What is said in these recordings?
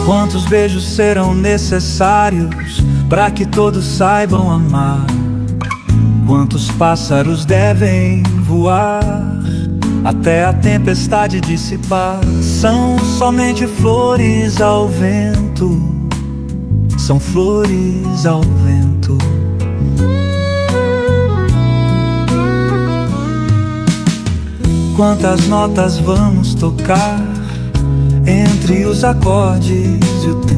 Quantos beijos serão necessários para que todos saibam amar? Quantos pássaros devem voar até a tempestade dissipar? São somente flores ao vento, são flores ao vento. Quantas notas vamos tocar entre os acordes e o tempo?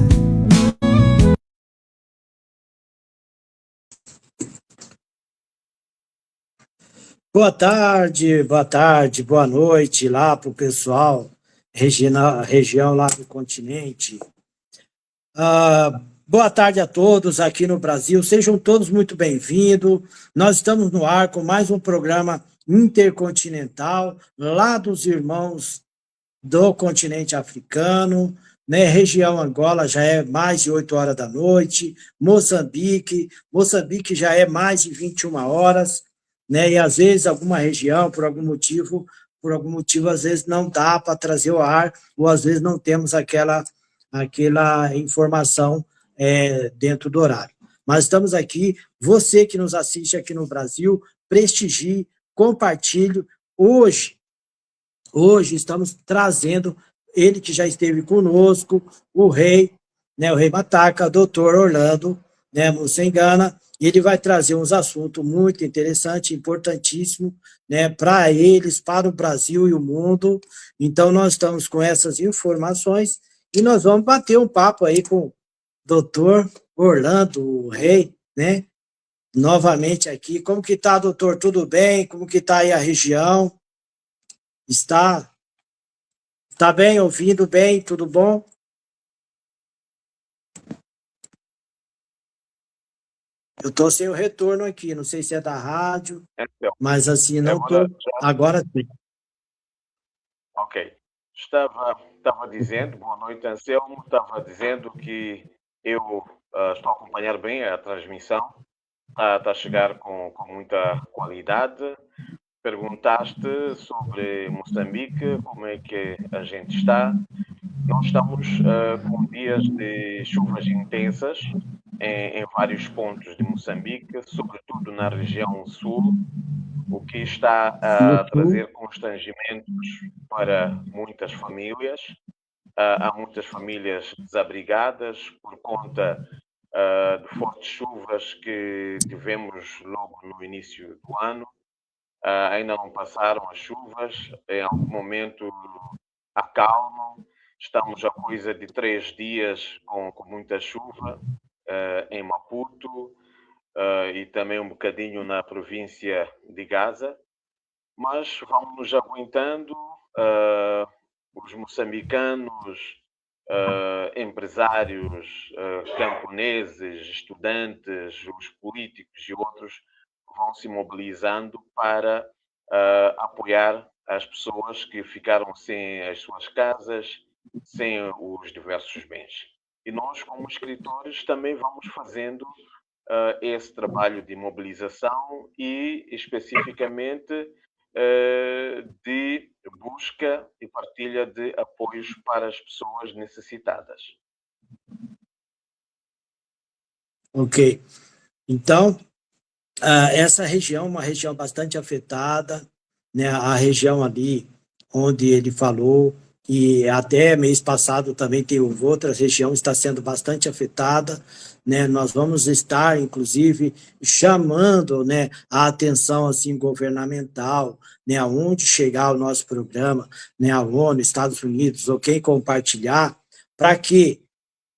Boa tarde, boa noite lá para o pessoal, região lá do continente. Boa tarde a todos aqui no Brasil, sejam todos muito bem-vindos. Nós estamos no ar com mais um programa intercontinental, lá dos irmãos do continente africano, né? Região Angola já é mais de 8 horas da noite, Moçambique já é mais de 21 horas, né? E às vezes alguma região, por algum motivo, às vezes não dá para trazer o ar, ou às vezes não temos aquela informação dentro do horário. Mas estamos aqui, você que nos assiste aqui no Brasil, prestigie, compartilhe. Hoje estamos trazendo ele que já esteve conosco, o rei, né, o rei Mataca, doutor Orlando, né, Mussengana. Ele vai trazer uns assuntos muito interessantes, importantíssimos, né, para eles, para o Brasil e o mundo. Então, nós estamos com essas informações e nós vamos bater um papo aí com o doutor Orlando, o rei, né, novamente aqui. Como que está, doutor? Tudo bem? Como que está aí a região? Está bem? Ouvindo bem? Tudo bom? Eu estou sem o retorno aqui, não sei se é da rádio, mas assim, não estou. Agora sim. Ok. Estava dizendo, boa noite, Anselmo, estava dizendo que eu estou a acompanhar bem a transmissão, está a chegar com muita qualidade. Perguntaste sobre Moçambique, como é que a gente está. Nós estamos com dias de chuvas intensas em vários pontos de Moçambique, sobretudo na região sul, o que está a trazer constrangimentos para muitas famílias. Há muitas famílias desabrigadas por conta de fortes chuvas que tivemos logo no início do ano. Ainda não passaram as chuvas, em algum momento acalmam. Estamos a coisa de 3 dias com muita chuva em Maputo e também um bocadinho na província de Gaza, mas vamos nos aguentando. Os moçambicanos, empresários, camponeses, estudantes, os políticos e outros vão se mobilizando para apoiar as pessoas que ficaram sem as suas casas, sem os diversos bens. E nós, como escritores, também vamos fazendo esse trabalho de mobilização e, especificamente, de busca e partilha de apoios para as pessoas necessitadas. Ok. Então, essa região é uma região bastante afetada, né? A região ali onde ele falou, e até mês passado também tem outra região está sendo bastante afetada, né? Nós vamos estar, inclusive, chamando, né, a atenção assim governamental, né, aonde chegar o nosso programa, né, a ONU, Estados Unidos, ou quem compartilhar, para que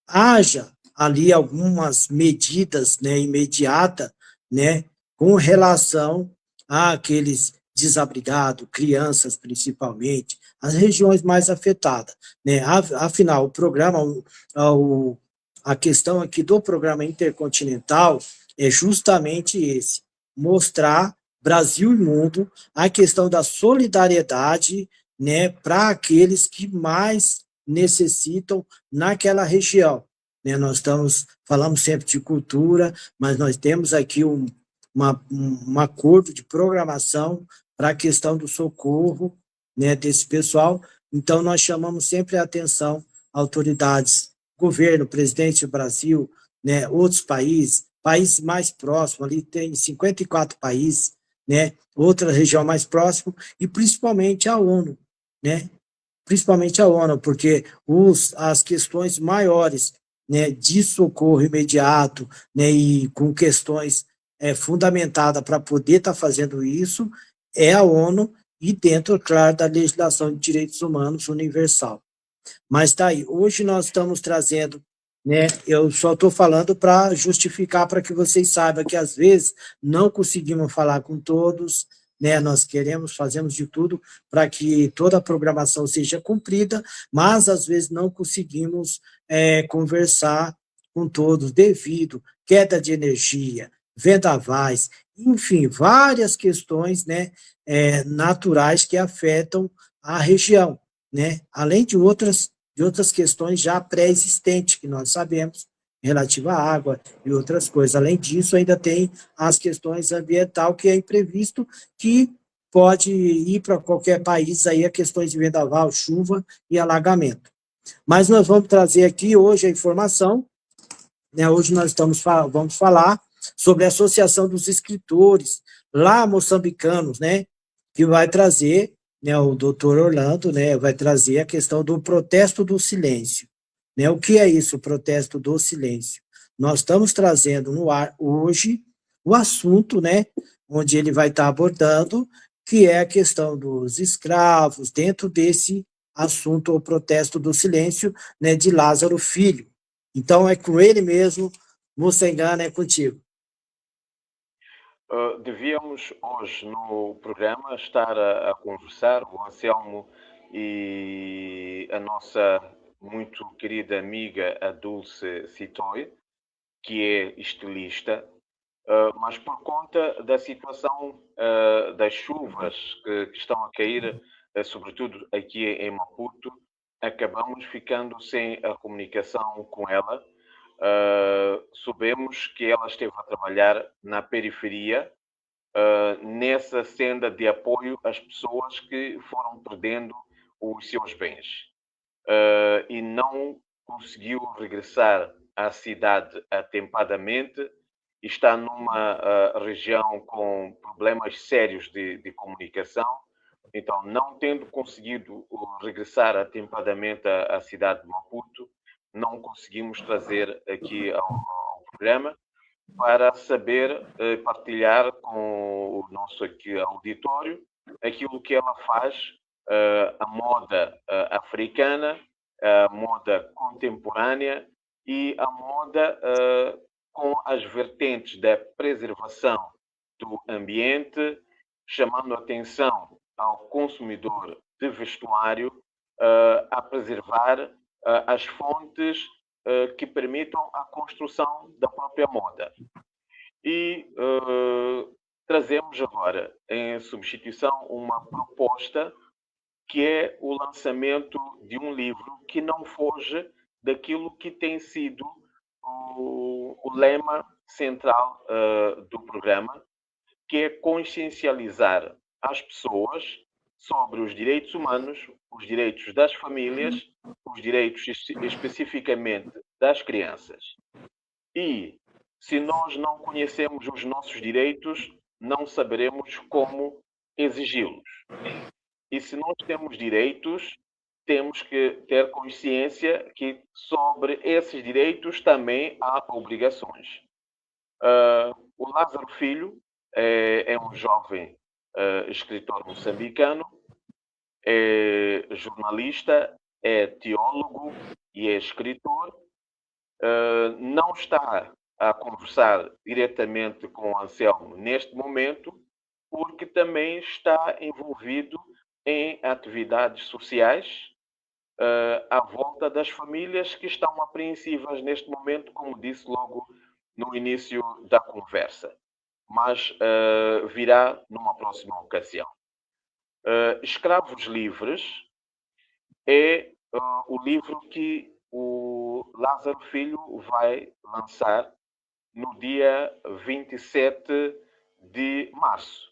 haja ali algumas medidas, né, imediatas, né, com relação àqueles desabrigados, crianças principalmente, as regiões mais afetadas, né? Afinal, o programa, a questão aqui do programa intercontinental é justamente esse, mostrar Brasil e mundo a questão da solidariedade, né, para aqueles que mais necessitam naquela região, né? Nós falamos sempre de cultura, mas nós temos aqui um acordo de programação para a questão do socorro, né, desse pessoal. Então, nós chamamos sempre a atenção autoridades governo, presidente do Brasil, né, outros países mais próximos, ali tem 54 países, né, outra região mais próxima, e principalmente a ONU, né, principalmente a ONU, porque as questões maiores, né, de socorro imediato, né, e com questões fundamentadas para poder estar fazendo isso, é a ONU e dentro, claro, da legislação de direitos humanos universal. Mas tá aí, hoje nós estamos trazendo, né? Eu só estou falando para justificar, para que vocês saibam que às vezes não conseguimos falar com todos, né? Nós fazemos de tudo para que toda a programação seja cumprida, mas às vezes não conseguimos conversar com todos, devido queda de energia, vendavais, enfim, várias questões, né, naturais que afetam a região, né? Além de outras questões já pré-existentes, que nós sabemos, relativa à água e outras coisas. Além disso, ainda tem as questões ambiental, que é imprevisto, que pode ir para qualquer país, aí a questões de vendaval, chuva e alagamento. Mas nós vamos trazer aqui hoje a informação, né? Hoje nós vamos falar sobre a Associação dos Escritores, lá moçambicanos, né? Que vai trazer, né, o doutor Orlando, né, vai trazer a questão do protesto do silêncio. Né? O que é isso, o protesto do silêncio? Nós estamos trazendo no ar hoje o assunto, né, onde ele vai estar abordando, que é a questão dos escravos, dentro desse assunto, o protesto do silêncio, né, de Lázaro Filho. Então, é com ele mesmo, Moçengana, é contigo. Devíamos hoje no programa estar a conversar, o Anselmo e a nossa muito querida amiga, a Dulce Citoy, que é estilista, mas por conta da situação das chuvas que estão a cair, sobretudo aqui em Maputo, acabamos ficando sem a comunicação com ela. Sabemos que ela esteve a trabalhar na periferia, nessa senda de apoio às pessoas que foram perdendo os seus bens, e não conseguiu regressar à cidade atempadamente. Está numa região com problemas sérios de comunicação, então, não tendo conseguido regressar atempadamente à cidade de Maputo, não conseguimos trazer aqui ao programa para saber partilhar com o nosso aqui auditório aquilo que ela faz, a moda africana, a moda contemporânea e a moda com as vertentes da preservação do ambiente, chamando atenção ao consumidor de vestuário a preservar as fontes que permitam a construção da própria moda. E trazemos agora, em substituição, uma proposta que é o lançamento de um livro que não foge daquilo que tem sido o lema central do programa, que é consciencializar as pessoas sobre os direitos humanos, os direitos das famílias, os direitos especificamente das crianças. E se nós não conhecemos os nossos direitos, não saberemos como exigi-los. E se nós temos direitos, temos que ter consciência que sobre esses direitos também há obrigações. O Lázaro Filho é um jovem escritor moçambicano, é jornalista, é teólogo e é escritor. Não está a conversar diretamente com o Anselmo neste momento, porque também está envolvido em atividades sociais à volta das famílias que estão apreensivas neste momento, como disse logo no início da conversa. Mas virá numa próxima ocasião. Escravos Livres é o livro que o Lázaro Filho vai lançar no dia 27 de março.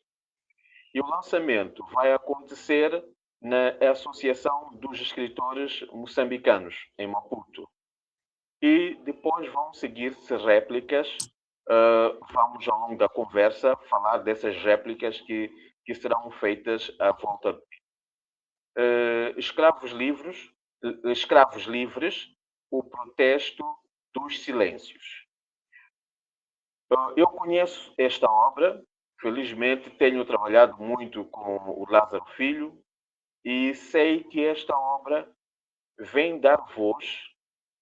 E o lançamento vai acontecer na Associação dos Escritores Moçambicanos, em Maputo. e depois vão seguir-se réplicas. Vamos, ao longo da conversa, falar dessas réplicas que serão feitas à volta do Escravos Livres, o protesto dos silêncios. Eu conheço esta obra, felizmente tenho trabalhado muito com o Lázaro Filho e sei que esta obra vem dar voz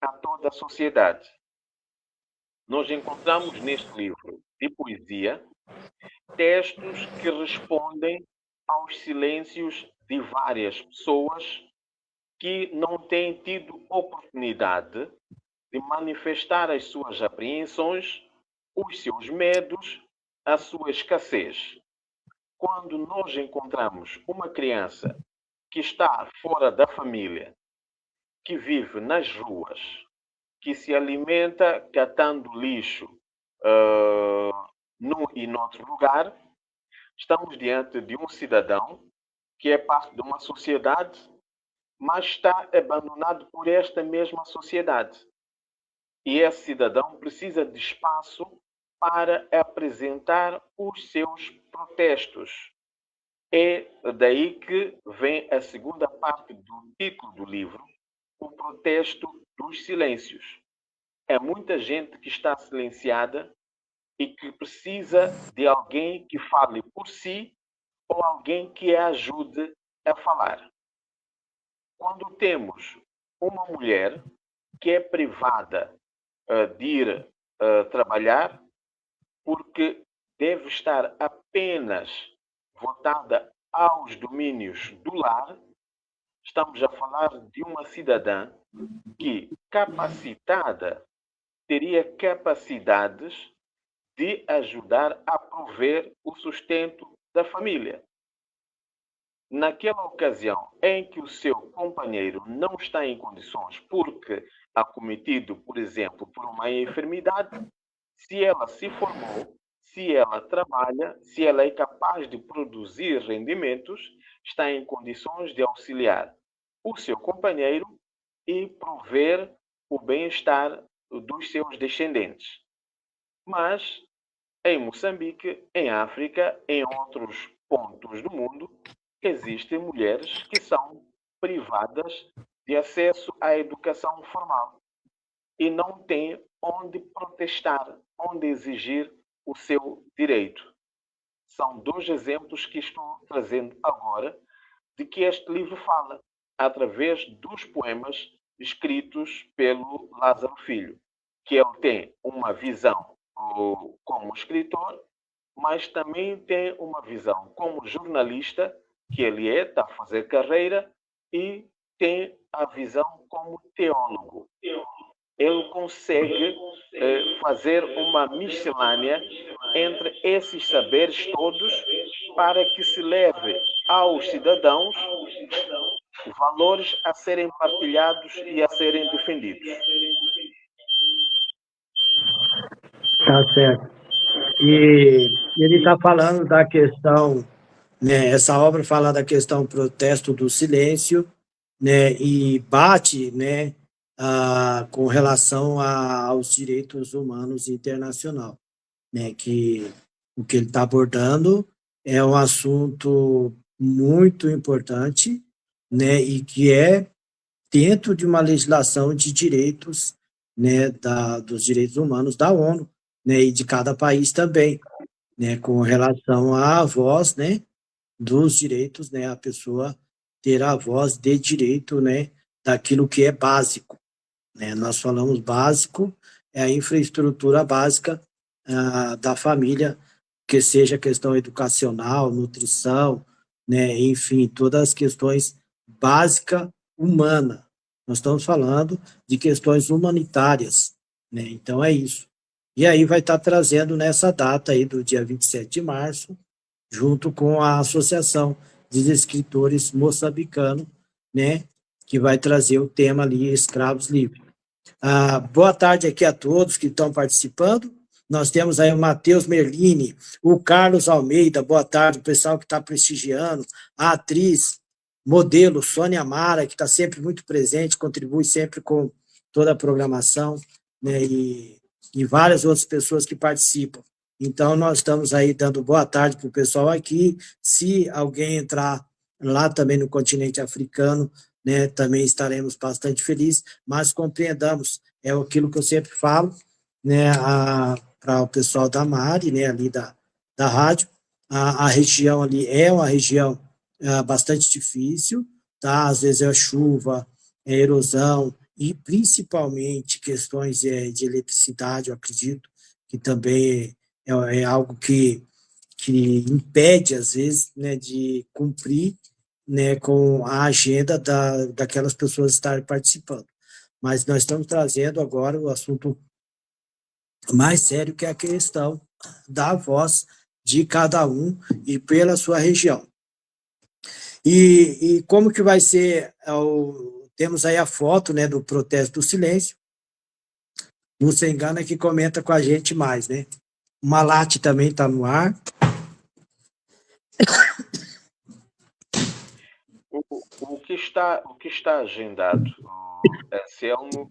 a toda a sociedade. Nós encontramos neste livro de poesia textos que respondem aos silêncios de várias pessoas que não têm tido oportunidade de manifestar as suas apreensões, os seus medos, a sua escassez. Quando nós encontramos uma criança que está fora da família, que vive nas ruas, que se alimenta catando lixo num e noutro lugar, estamos diante de um cidadão que é parte de uma sociedade, mas está abandonado por esta mesma sociedade. E esse cidadão precisa de espaço para apresentar os seus protestos. É daí que vem a segunda parte do título do livro, o protesto dos silêncios. É muita gente que está silenciada e que precisa de alguém que fale por si ou alguém que a ajude a falar. Quando temos uma mulher que é privada de ir trabalhar porque deve estar apenas voltada aos domínios do lar, estamos a falar de uma cidadã que, capacitada, teria capacidades de ajudar a prover o sustento da família. Naquela ocasião em que o seu companheiro não está em condições porque acometido, por exemplo, por uma enfermidade, se ela se formou, se ela trabalha, se ela é capaz de produzir rendimentos, está em condições de auxiliar o seu companheiro e prover o bem-estar dos seus descendentes. Mas em Moçambique, em África, em outros pontos do mundo, existem mulheres que são privadas de acesso à educação formal e não têm onde protestar, onde exigir o seu direito. São dois exemplos que estou trazendo agora de que este livro fala, através dos poemas escritos pelo Lázaro Filho, que ele tem uma visão como escritor, mas também tem uma visão como jornalista, que ele está a fazer carreira, e tem a visão como teólogo. Ele consegue fazer uma miscelânea entre esses saberes todos para que se leve aos cidadãos valores a serem partilhados e a serem defendidos. Tá certo. E ele está falando da questão, né, essa obra fala da questão protesto do silêncio, né, e bate, né, com relação aos direitos humanos internacional, né, que o que ele está abordando é um assunto muito importante, né, e que é dentro de uma legislação de direitos, né, dos direitos humanos da ONU, né, e de cada país também, né, com relação à voz, né, dos direitos, né, a pessoa ter a voz de direito, né, daquilo que é básico, né. Nós falamos básico, é a infraestrutura básica da família, que seja questão educacional, nutrição, né, enfim, todas as questões básicas humanas. Nós estamos falando de questões humanitárias, né, então é isso. E aí vai estar trazendo nessa data aí do dia 27 de março, junto com a Associação de Escritores Moçambicanos, né, que vai trazer o tema ali, Escravos Livres. Boa tarde aqui a todos que estão participando. Nós temos aí o Matheus Merlini, o Carlos Almeida, boa tarde, o pessoal que está prestigiando, a atriz, modelo Sônia Mara, que está sempre muito presente, contribui sempre com toda a programação, né, e várias outras pessoas que participam. Então, nós estamos aí dando boa tarde para o pessoal aqui. Se alguém entrar lá também no continente africano, né, também estaremos bastante felizes, mas compreendamos, é aquilo que eu sempre falo, né, para o pessoal da Mari, né, ali da rádio, a região ali é uma região bastante difícil, tá? Às vezes é chuva, é erosão, e principalmente questões de eletricidade, eu acredito, que também é algo que impede, às vezes, né, de cumprir, né, com a agenda daquelas pessoas estarem participando. Mas nós estamos trazendo agora o assunto mais sério, que é a questão da voz de cada um e pela sua região. E como que vai ser, temos aí a foto, né, do protesto do silêncio, não se engana que comenta com a gente mais, né? O Malate também está no ar. O que está agendado, Anselmo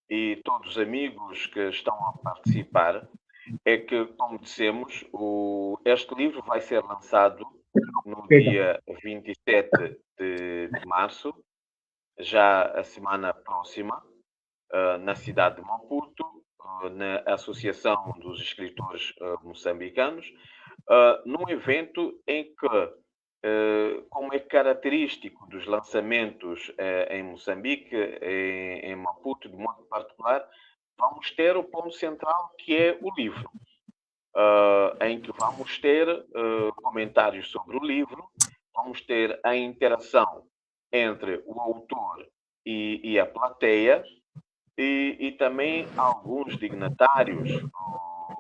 e todos os amigos que estão a participar, é que, como dissemos, este livro vai ser lançado no dia 27 de março, já a semana próxima, na cidade de Maputo, na Associação dos Escritores Moçambicanos, num evento em que, como é característico dos lançamentos em Moçambique, em Maputo, de modo particular, vamos ter o ponto central, que é o livro, em que vamos ter comentários sobre o livro, vamos ter a interação entre o autor e a plateia, e também alguns dignatários,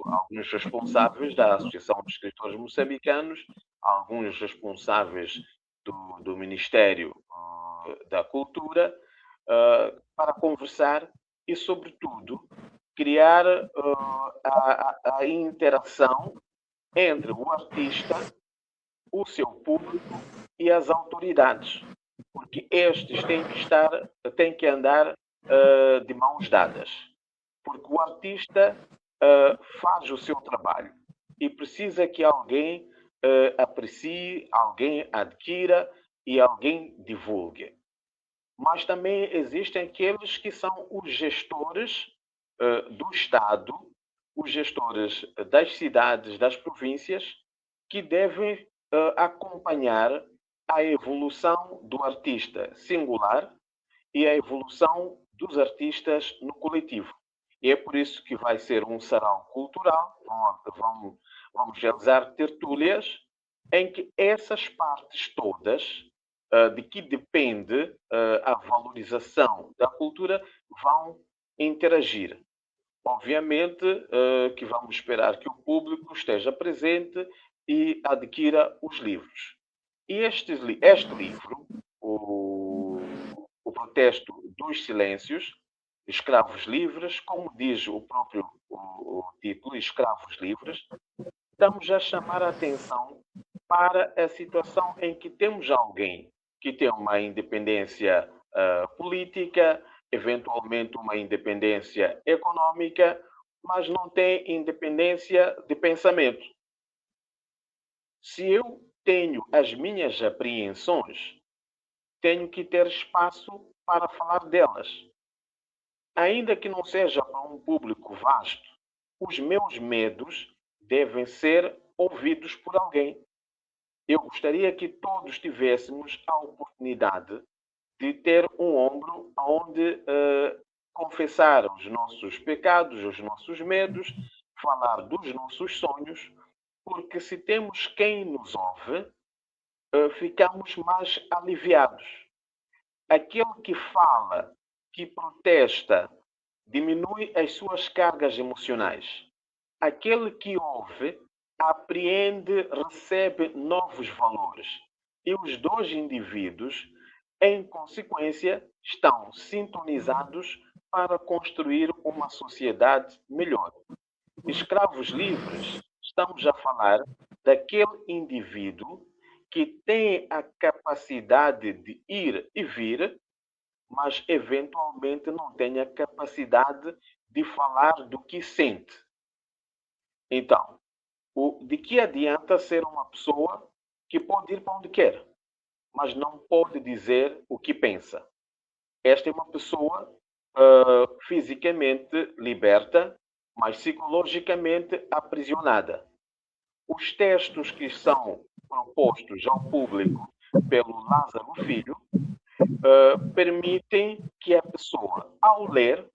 alguns responsáveis da Associação de Escritores Moçambicanos, alguns responsáveis do Ministério da Cultura, para conversar e, sobretudo, criar a interação entre o artista, o seu público e as autoridades, porque estes têm que andar de mãos dadas, porque o artista faz o seu trabalho e precisa que alguém aprecie, alguém adquira e alguém divulgue. Mas também existem aqueles que são os gestores do Estado, os gestores das cidades, das províncias, que devem acompanhar a evolução do artista singular e a evolução dos artistas no coletivo. E é por isso que vai ser um sarau cultural, vamos realizar tertúlias, em que essas partes todas, de que depende a valorização da cultura, vão interagir. Obviamente que vamos esperar que o público esteja presente e adquira os livros. E este livro, o Protesto dos Silêncios, Escravos Livres, como diz o próprio o título, Escravos Livres, estamos a chamar a atenção para a situação em que temos alguém que tem uma independência política, eventualmente uma independência econômica, mas não tem independência de pensamento. Se eu tenho as minhas apreensões, tenho que ter espaço para falar delas. Ainda que não seja para um público vasto, os meus medos devem ser ouvidos por alguém. Eu gostaria que todos tivéssemos a oportunidade de ter um ombro onde confessar os nossos pecados, os nossos medos, falar dos nossos sonhos, porque se temos quem nos ouve, ficamos mais aliviados. Aquele que fala, que protesta, diminui as suas cargas emocionais. Aquele que ouve, apreende, recebe novos valores. E os dois indivíduos, em consequência, estão sintonizados para construir uma sociedade melhor. Escravos livres, estamos a falar daquele indivíduo que tem a capacidade de ir e vir, mas eventualmente não tem a capacidade de falar do que sente. Então, de que adianta ser uma pessoa que pode ir para onde quer, mas não pode dizer o que pensa? Esta é uma pessoa fisicamente liberta, mas psicologicamente aprisionada. Os textos que são propostos ao público pelo Lázaro Filho permitem que a pessoa, ao ler,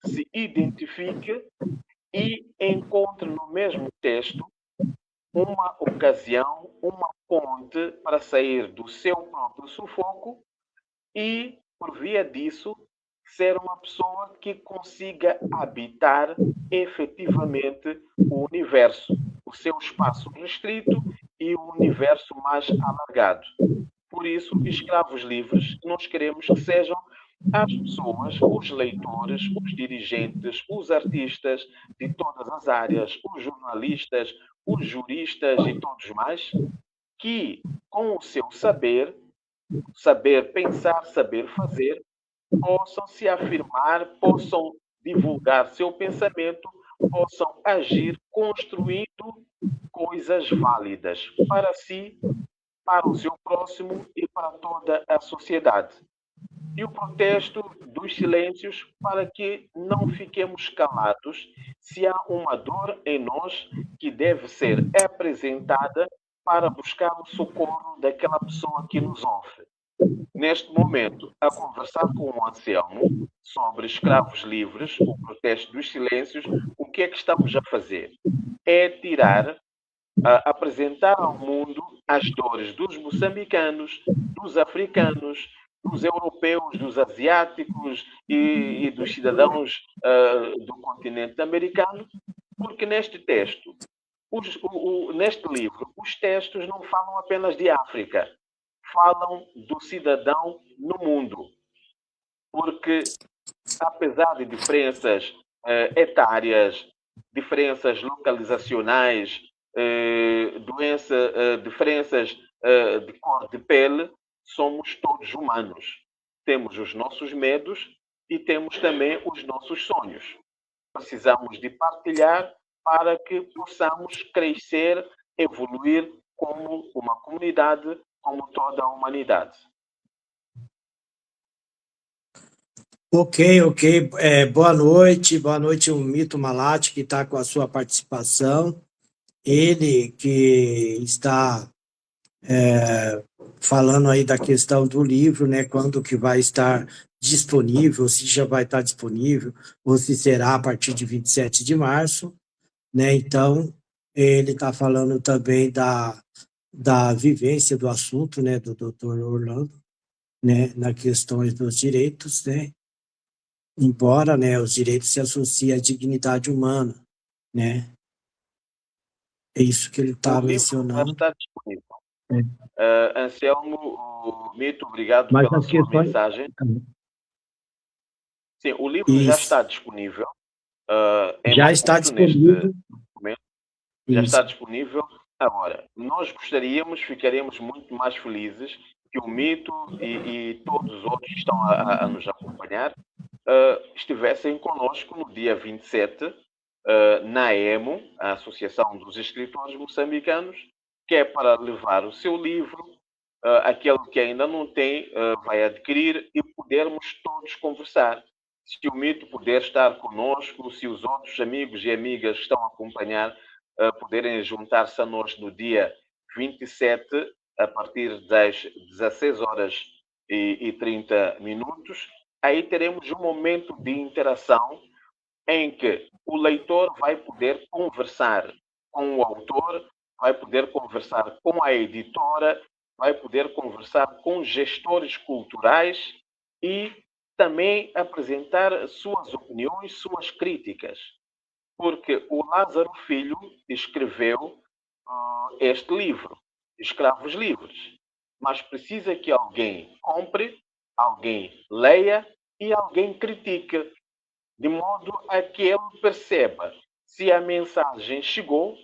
se identifique e encontre no mesmo texto uma ocasião, uma ponte para sair do seu próprio sufoco e, por via disso, ser uma pessoa que consiga habitar efetivamente o universo, o seu espaço restrito e o universo mais alargado. Por isso, escravos livres, nós queremos que sejam as pessoas, os leitores, os dirigentes, os artistas de todas as áreas, os jornalistas, os juristas e todos mais, que com o seu saber pensar, saber fazer, possam se afirmar, possam divulgar seu pensamento, possam agir construindo coisas válidas para si, para o seu próximo e para toda a sociedade. E o protesto dos silêncios para que não fiquemos calados se há uma dor em nós que deve ser apresentada para buscar o socorro daquela pessoa que nos ouve. Neste momento, a conversar com o Anselmo sobre escravos livres, o protesto dos silêncios, o que é que estamos a fazer? É apresentar ao mundo as dores dos moçambicanos, dos africanos, dos europeus, dos asiáticos e dos cidadãos do continente americano, porque neste texto, neste livro, os textos não falam apenas de África, falam do cidadão no mundo. Porque, apesar de diferenças etárias, diferenças localizacionais, diferenças de cor de pele, somos todos humanos. Temos os nossos medos e temos também os nossos sonhos. Precisamos de partilhar para que possamos crescer, evoluir como uma comunidade, como toda a humanidade. Ok. Boa noite, o Mito Malati, que está com a sua participação. Ele que está falando aí da questão do livro, né? Quando que vai estar disponível, se já vai estar disponível, ou se será a partir de 27 de março, né? Então, ele está falando também da vivência do assunto, né? Do Dr. Orlando, né? Na questões dos direitos, né? Embora, né, os direitos se associem à dignidade humana, né? É isso que ele está mencionando. Está disponível. Anselmo, Mito, obrigado Mas pela as sua questões... mensagem. Sim, o livro Isso. já está disponível. Já está disponível. Já está disponível. Agora, nós ficaríamos muito mais felizes que o Mito e todos os outros que estão a nos acompanhar estivessem conosco no dia 27, na EMO, a Associação dos Escritores Moçambicanos, que é para levar o seu livro, aquele que ainda não tem, vai adquirir e podermos todos conversar. Se o Mito puder estar conosco, se os outros amigos e amigas que estão a acompanhar poderem juntar-se a nós no dia 27, a partir das 16 horas e 30 minutos, aí teremos um momento de interação em que o leitor vai poder conversar com o autor, vai poder conversar com a editora, vai poder conversar com gestores culturais e também apresentar suas opiniões, suas críticas. Porque o Lázaro Filho escreveu este livro, Escravos Livres, mas precisa que alguém compre, alguém leia e alguém critique, de modo a que ele perceba se a mensagem chegou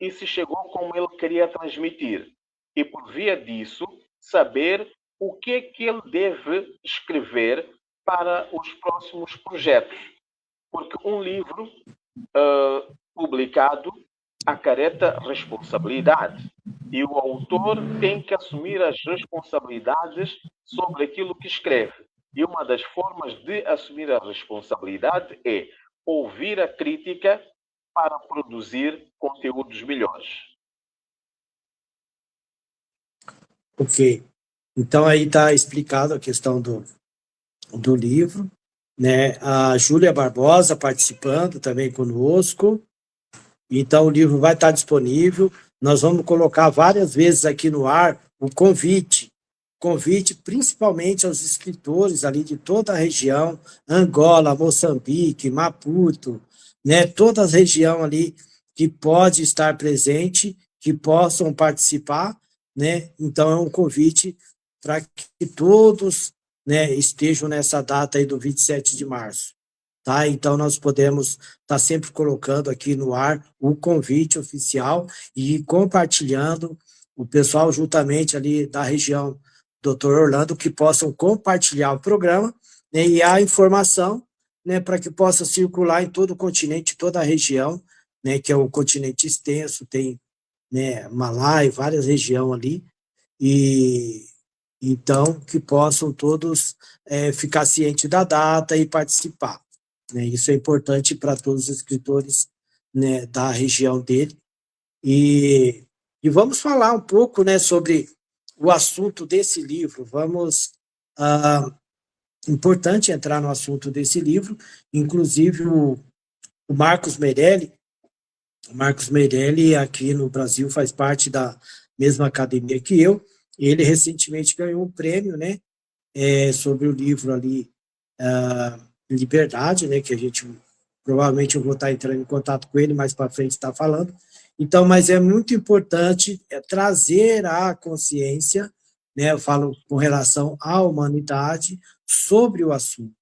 e se chegou como ele queria transmitir. E por via disso, saber o que é que ele deve escrever para os próximos projetos. Porque um livro publicado acarreta responsabilidade. E o autor tem que assumir as responsabilidades sobre aquilo que escreve. E uma das formas de assumir a responsabilidade é ouvir a crítica para produzir conteúdos melhores. Ok. Então, aí está explicado a questão do livro, né? A Júlia Barbosa participando também conosco. Então, o livro vai estar disponível. Nós vamos colocar várias vezes aqui no ar o convite principalmente aos escritores ali de toda a região, Angola, Moçambique, Maputo, né? Toda a região ali que pode estar presente, que possam participar, né? Então, é um convite para que todos, né, estejam nessa data aí do 27 de março. Tá? Então, nós podemos estar sempre colocando aqui no ar o convite oficial e compartilhando o pessoal juntamente ali da região Dr. Orlando, que possam compartilhar o programa, né, e a informação, né, para que possa circular em todo o continente, toda a região, né, que é um continente extenso, tem, né, Malai, várias regiões ali, e então que possam todos ficar cientes da data e participar. Né? Isso é importante para todos os escritores, né, da região dele. E vamos falar um pouco, né, sobre o assunto desse livro. Importante entrar no assunto desse livro, inclusive o Marcos Meirelli, aqui no Brasil, faz parte da mesma academia que eu, e ele recentemente ganhou um prêmio, né, sobre o livro ali, Liberdade, né, que a gente provavelmente eu vou estar entrando em contato com ele mais para frente, está falando. Então, mas é muito importante trazer a consciência, né, eu falo com relação à humanidade, sobre o assunto,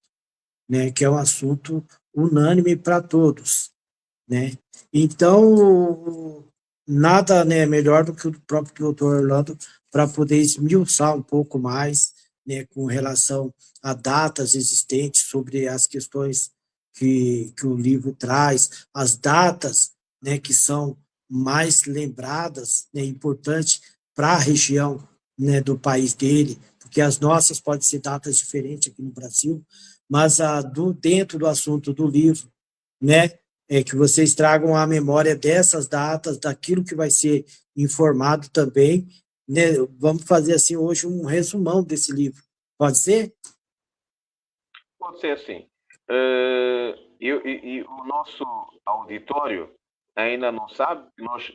né, que é um assunto unânime para todos, né. Então, nada, né, melhor do que o próprio doutor Orlando para poder esmiuçar um pouco mais, né, com relação a datas existentes sobre as questões que o livro traz, as datas, né, que são mais lembradas, né, importantes para a região, né, do país dele, porque as nossas podem ser datas diferentes aqui no Brasil, mas dentro do assunto do livro, né, que vocês tragam a memória dessas datas, daquilo que vai ser informado também, né? Vamos fazer assim hoje um resumão desse livro. Pode ser? Pode ser sim. E o nosso auditório ainda não sabe, nós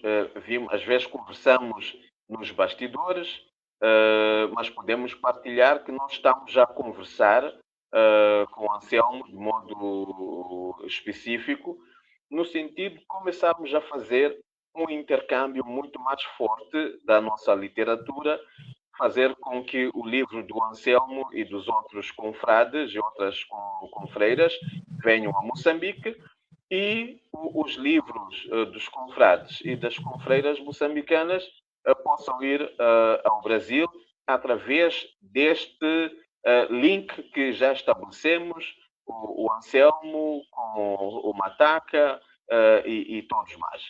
às vezes conversamos nos bastidores, mas podemos partilhar que nós estamos a conversar com o Anselmo de modo específico, no sentido de começarmos a fazer um intercâmbio muito mais forte da nossa literatura, fazer com que o livro do Anselmo e dos outros confrades e outras confreiras venham a Moçambique e os livros dos confrades e das confreiras moçambicanas possam ir ao Brasil através deste link que já estabelecemos, o Anselmo com o Mataca e todos mais,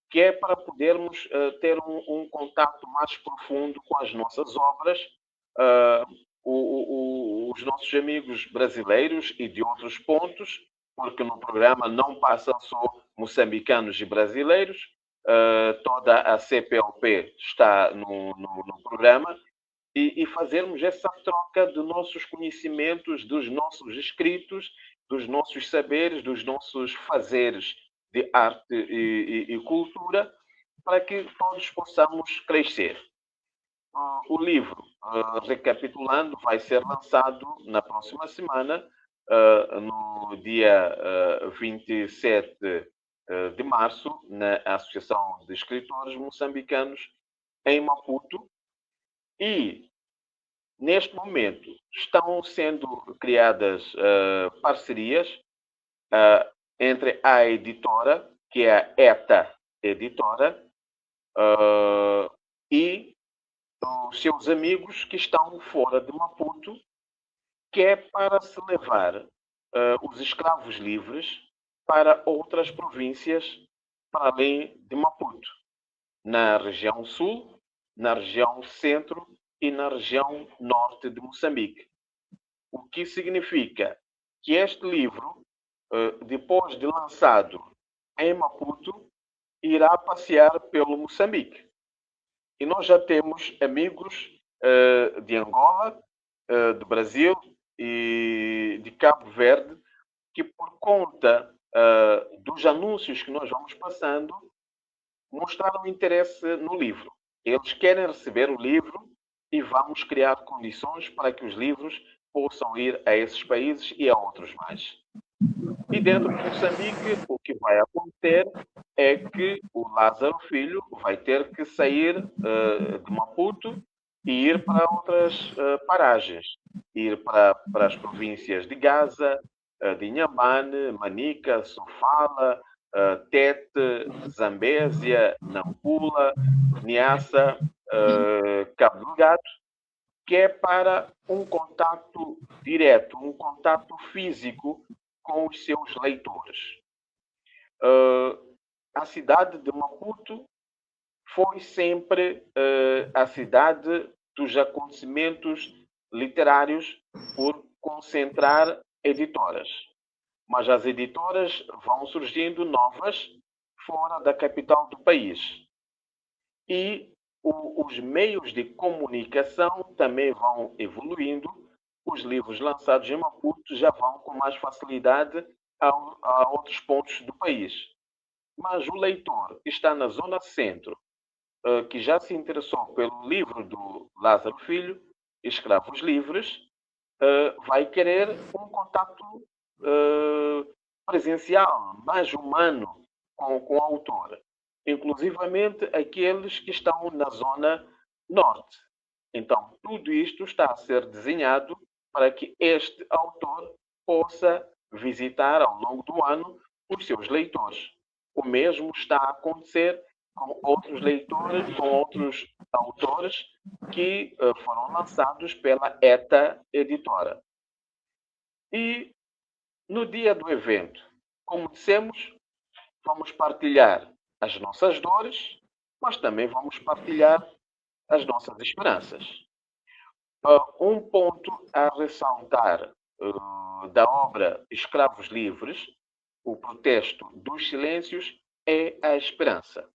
que é para podermos ter um contato mais profundo com as nossas obras, os nossos amigos brasileiros e de outros pontos, porque no programa não passam só moçambicanos e brasileiros, toda a CPLP está no programa, e fazermos essa troca de nossos conhecimentos, dos nossos escritos, dos nossos saberes, dos nossos fazeres de arte e cultura, para que todos possamos crescer. O livro, recapitulando, vai ser lançado na próxima semana, no dia 27 de março, na Associação de Escritores Moçambicanos, em Maputo. E, neste momento, estão sendo criadas parcerias entre a editora, que é a ETA Editora, e os seus amigos que estão fora de Maputo, que é para se levar os escravos livres para outras províncias para além de Maputo, na região sul, na região centro e na região norte de Moçambique. O que significa que este livro, depois de lançado em Maputo, irá passear pelo Moçambique. E nós já temos amigos de Angola, do Brasil e de Cabo Verde, que por conta dos anúncios que nós vamos passando, mostraram interesse no livro. Eles querem receber o livro e vamos criar condições para que os livros possam ir a esses países e a outros mais. E dentro de Moçambique, o que vai acontecer é que o Lázaro Filho vai ter que sair de Maputo e ir para outras paragens. Ir para as províncias de Gaza, de Inhambane, Manica, Sofala, Tete, Zambésia, Nampula, Niassa, Cabo Delgado, que é para um contato direto, um contato físico com os seus leitores. A cidade de Maputo foi sempre a cidade dos acontecimentos literários por concentrar editoras. Mas as editoras vão surgindo novas fora da capital do país. E os meios de comunicação também vão evoluindo. Os livros lançados em Maputo já vão com mais facilidade a outros pontos do país. Mas o leitor que está na zona centro, que já se interessou pelo livro do Lázaro Filho, Escravos Livres, vai querer um contato presencial, mais humano com o autor. Inclusivamente aqueles que estão na zona norte. Então, tudo isto está a ser desenhado para que este autor possa visitar ao longo do ano os seus leitores. O mesmo está a acontecer com outros leitores, com outros autores que foram lançados pela ETA Editora. E no dia do evento, como dissemos, vamos partilhar as nossas dores, mas também vamos partilhar as nossas esperanças. Um ponto a ressaltar da obra Escravos Livres, o protesto dos silêncios, é a esperança.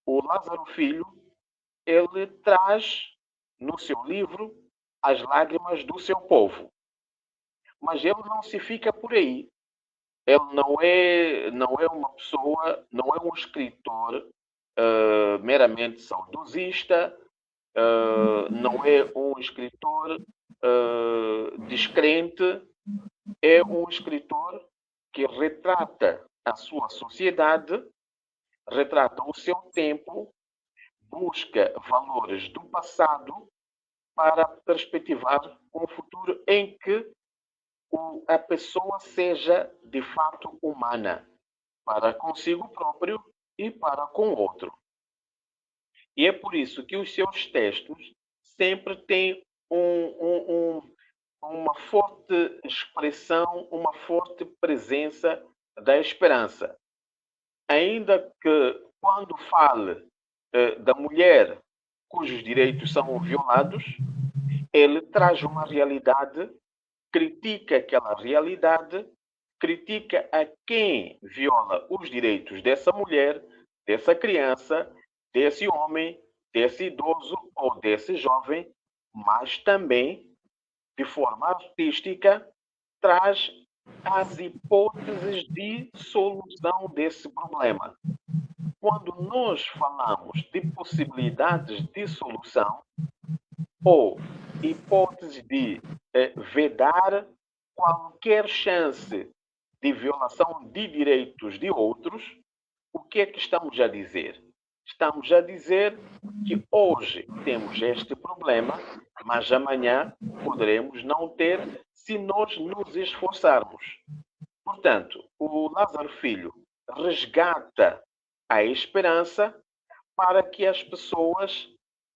O Lázaro Filho, ele traz no seu livro as lágrimas do seu povo. Mas ele não se fica por aí. Ele não é uma pessoa, não é um escritor meramente saudosista, não é um escritor descrente, é um escritor que retrata a sua sociedade, retrata o seu tempo, busca valores do passado para perspectivar um futuro em que a pessoa seja de fato humana para consigo próprio e para com o outro. E é por isso que os seus textos sempre têm uma forte expressão, uma forte presença da esperança. Ainda que quando fale da mulher cujos direitos são violados, ele traz uma realidade, critica aquela realidade, critica a quem viola os direitos dessa mulher, dessa criança, desse homem, desse idoso ou desse jovem, mas também, de forma artística, traz as hipóteses de solução desse problema. Quando nós falamos de possibilidades de solução ou hipóteses de vedar qualquer chance de violação de direitos de outros, o que é que estamos a dizer? Estamos a dizer que hoje temos este problema, mas amanhã poderemos não ter se nós nos esforçarmos. Portanto, o Lázaro Filho resgata a esperança para que as pessoas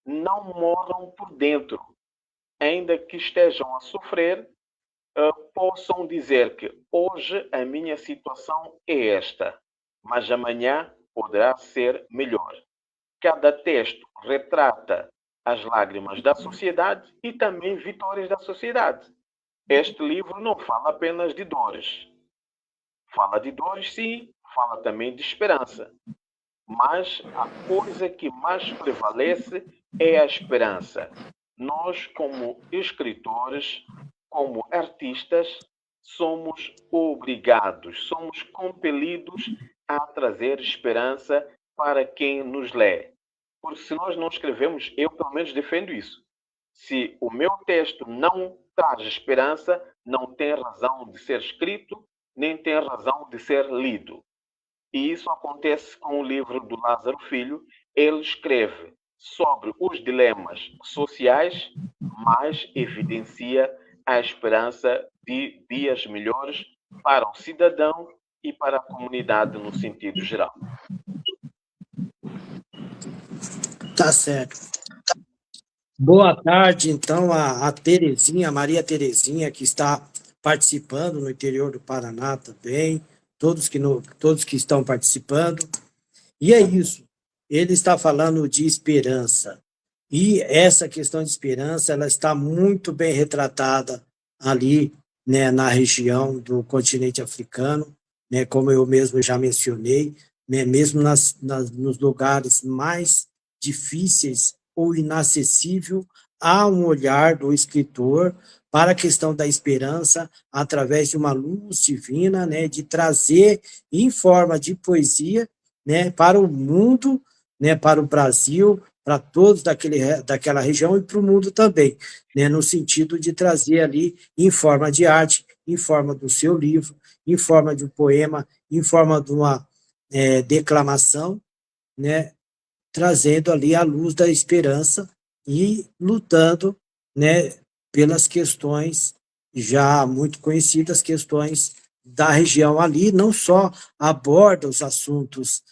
não morram por dentro, ainda que estejam a sofrer, possam dizer que hoje a minha situação é esta, mas amanhã poderá ser melhor. Cada texto retrata as lágrimas da sociedade e também vitórias da sociedade. Este livro não fala apenas de dores. Fala de dores, sim, fala também de esperança. Mas a coisa que mais prevalece é a esperança. Nós, como escritores, como artistas, somos obrigados, somos compelidos a trazer esperança para quem nos lê. Porque se nós não escrevemos, eu pelo menos defendo isso. Se o meu texto não traz esperança, não tem razão de ser escrito, nem tem razão de ser lido. E isso acontece com o livro do Lázaro Filho. Ele escreve sobre os dilemas sociais, mas evidencia a esperança de dias melhores para o cidadão e para a comunidade no sentido geral. Tá certo. Boa tarde, então, a Terezinha, a Maria Terezinha, que está participando no interior do Paraná também, todos que estão participando. E é isso, ele está falando de esperança. E essa questão de esperança, ela está muito bem retratada ali, né, na região do continente africano, né, como eu mesmo já mencionei, né, mesmo nos lugares mais difíceis ou inacessível, há um olhar do escritor para a questão da esperança através de uma luz divina, né, de trazer em forma de poesia, né, para o mundo, né, para o Brasil, para todos daquela região e para o mundo também, né, no sentido de trazer ali em forma de arte, em forma do seu livro, em forma de um poema, em forma de uma declamação, né, trazendo ali a luz da esperança e lutando, né, pelas questões já muito conhecidas, questões da região ali, não só aborda os assuntos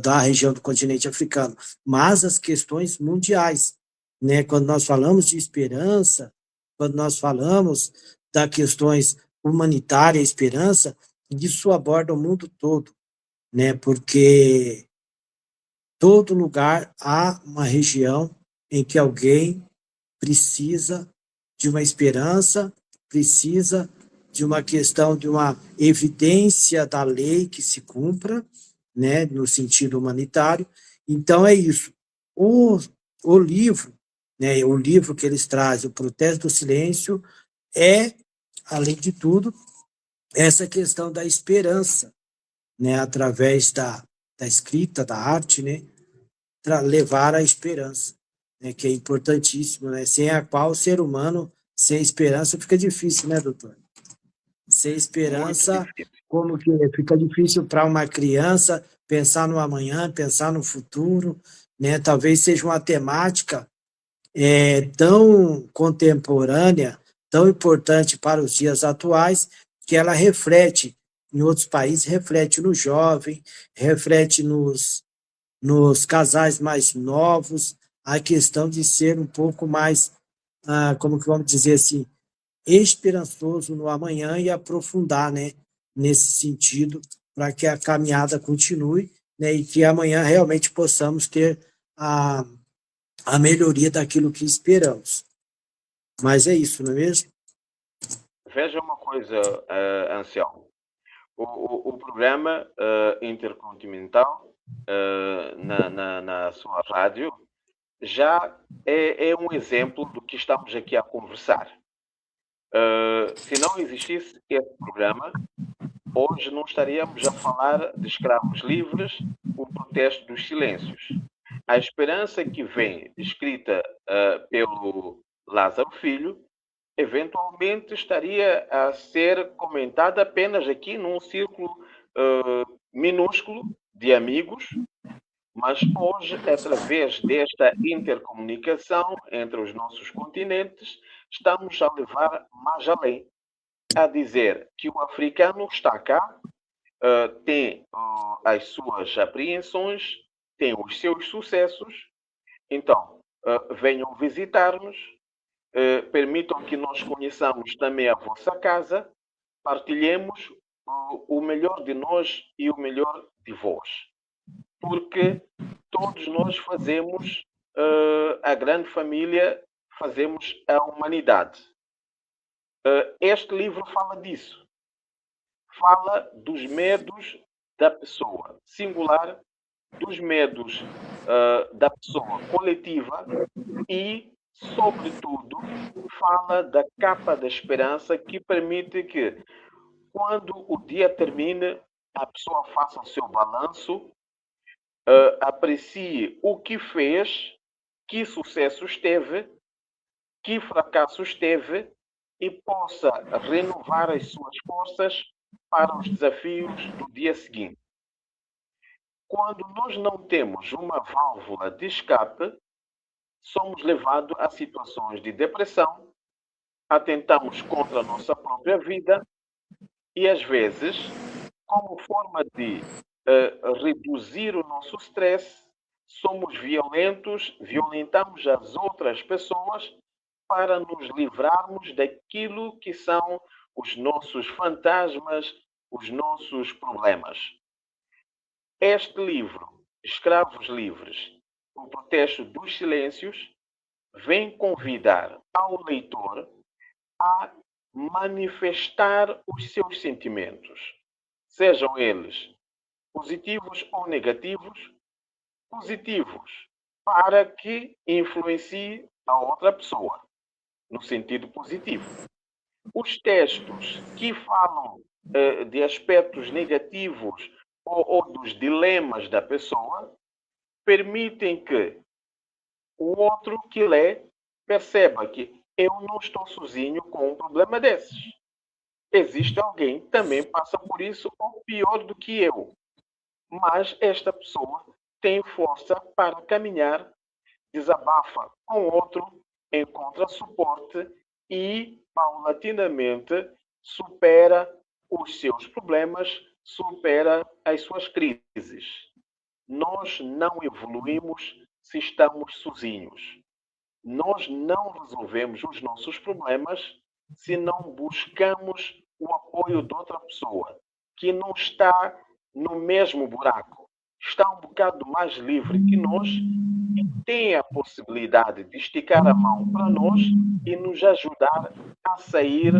da região do continente africano, mas as questões mundiais, né? Quando nós falamos de esperança, quando nós falamos das questões humanitárias, esperança, isso aborda o mundo todo, né? Porque todo lugar há uma região em que alguém precisa de uma esperança, precisa de uma questão de uma evidência da lei que se cumpra, né, no sentido humanitário. Então é isso. O, o livro, né, o livro que eles trazem, o Protesto do Silêncio, é, além de tudo, essa questão da esperança, né, através da escrita, da arte, né, levar a esperança, né, que é importantíssimo, né, sem a qual o ser humano, sem esperança, fica difícil, né, doutor? Sem esperança, como que fica difícil para uma criança pensar no amanhã, pensar no futuro, né? Talvez seja uma temática tão contemporânea, tão importante para os dias atuais, que ela reflete em outros países, reflete no jovem, reflete nos casais mais novos, a questão de ser um pouco mais, como que vamos dizer assim, esperançoso no amanhã e aprofundar, né, nesse sentido, para que a caminhada continue, né, e que amanhã realmente possamos ter a melhoria daquilo que esperamos. Mas é isso, não é mesmo? Veja uma coisa, Anselmo. O programa intercontinental na sua rádio já é um exemplo do que estamos aqui a conversar. Se não existisse esse programa, hoje não estaríamos a falar de escravos livres, o protesto dos silêncios. A esperança que vem descrita pelo Lázaro Filho, eventualmente estaria a ser comentada apenas aqui num círculo minúsculo de amigos, mas hoje, através desta intercomunicação entre os nossos continentes, estamos a levar mais além, a dizer que o africano está cá, tem as suas apreensões, tem os seus sucessos, então venham visitar-nos, permitam que nós conheçamos também a vossa casa, partilhemos o melhor de nós e o melhor de vós. Porque todos nós fazemos a grande família, fazemos a humanidade. Este livro fala disso. Fala dos medos da pessoa singular, dos medos da pessoa coletiva e, sobretudo, fala da capa da esperança que permite que, quando o dia termine, a pessoa faça o seu balanço, aprecie o que fez, que sucessos teve, que fracassos teve e possa renovar as suas forças para os desafios do dia seguinte. Quando nós não temos uma válvula de escape, somos levados a situações de depressão, atentamos contra a nossa própria vida e, às vezes, como forma de reduzir o nosso stress, somos violentos, violentamos as outras pessoas para nos livrarmos daquilo que são os nossos fantasmas, os nossos problemas. Este livro, Escravos Livres, o Protesto dos Silêncios, vem convidar ao leitor a manifestar os seus sentimentos, sejam eles positivos ou negativos, positivos para que influencie a outra pessoa, no sentido positivo. Os textos que falam de aspectos negativos ou dos dilemas da pessoa permitem que o outro que lê perceba que eu não estou sozinho com um problema desses. Existe alguém que também passa por isso ou pior do que eu. Mas esta pessoa tem força para caminhar, desabafa com o outro, encontra suporte e, paulatinamente, supera os seus problemas, supera as suas crises. Nós não evoluímos se estamos sozinhos. Nós não resolvemos os nossos problemas se não buscamos o apoio de outra pessoa, que não está no mesmo buraco, está um bocado mais livre que nós e tem a possibilidade de esticar a mão para nós e nos ajudar a sair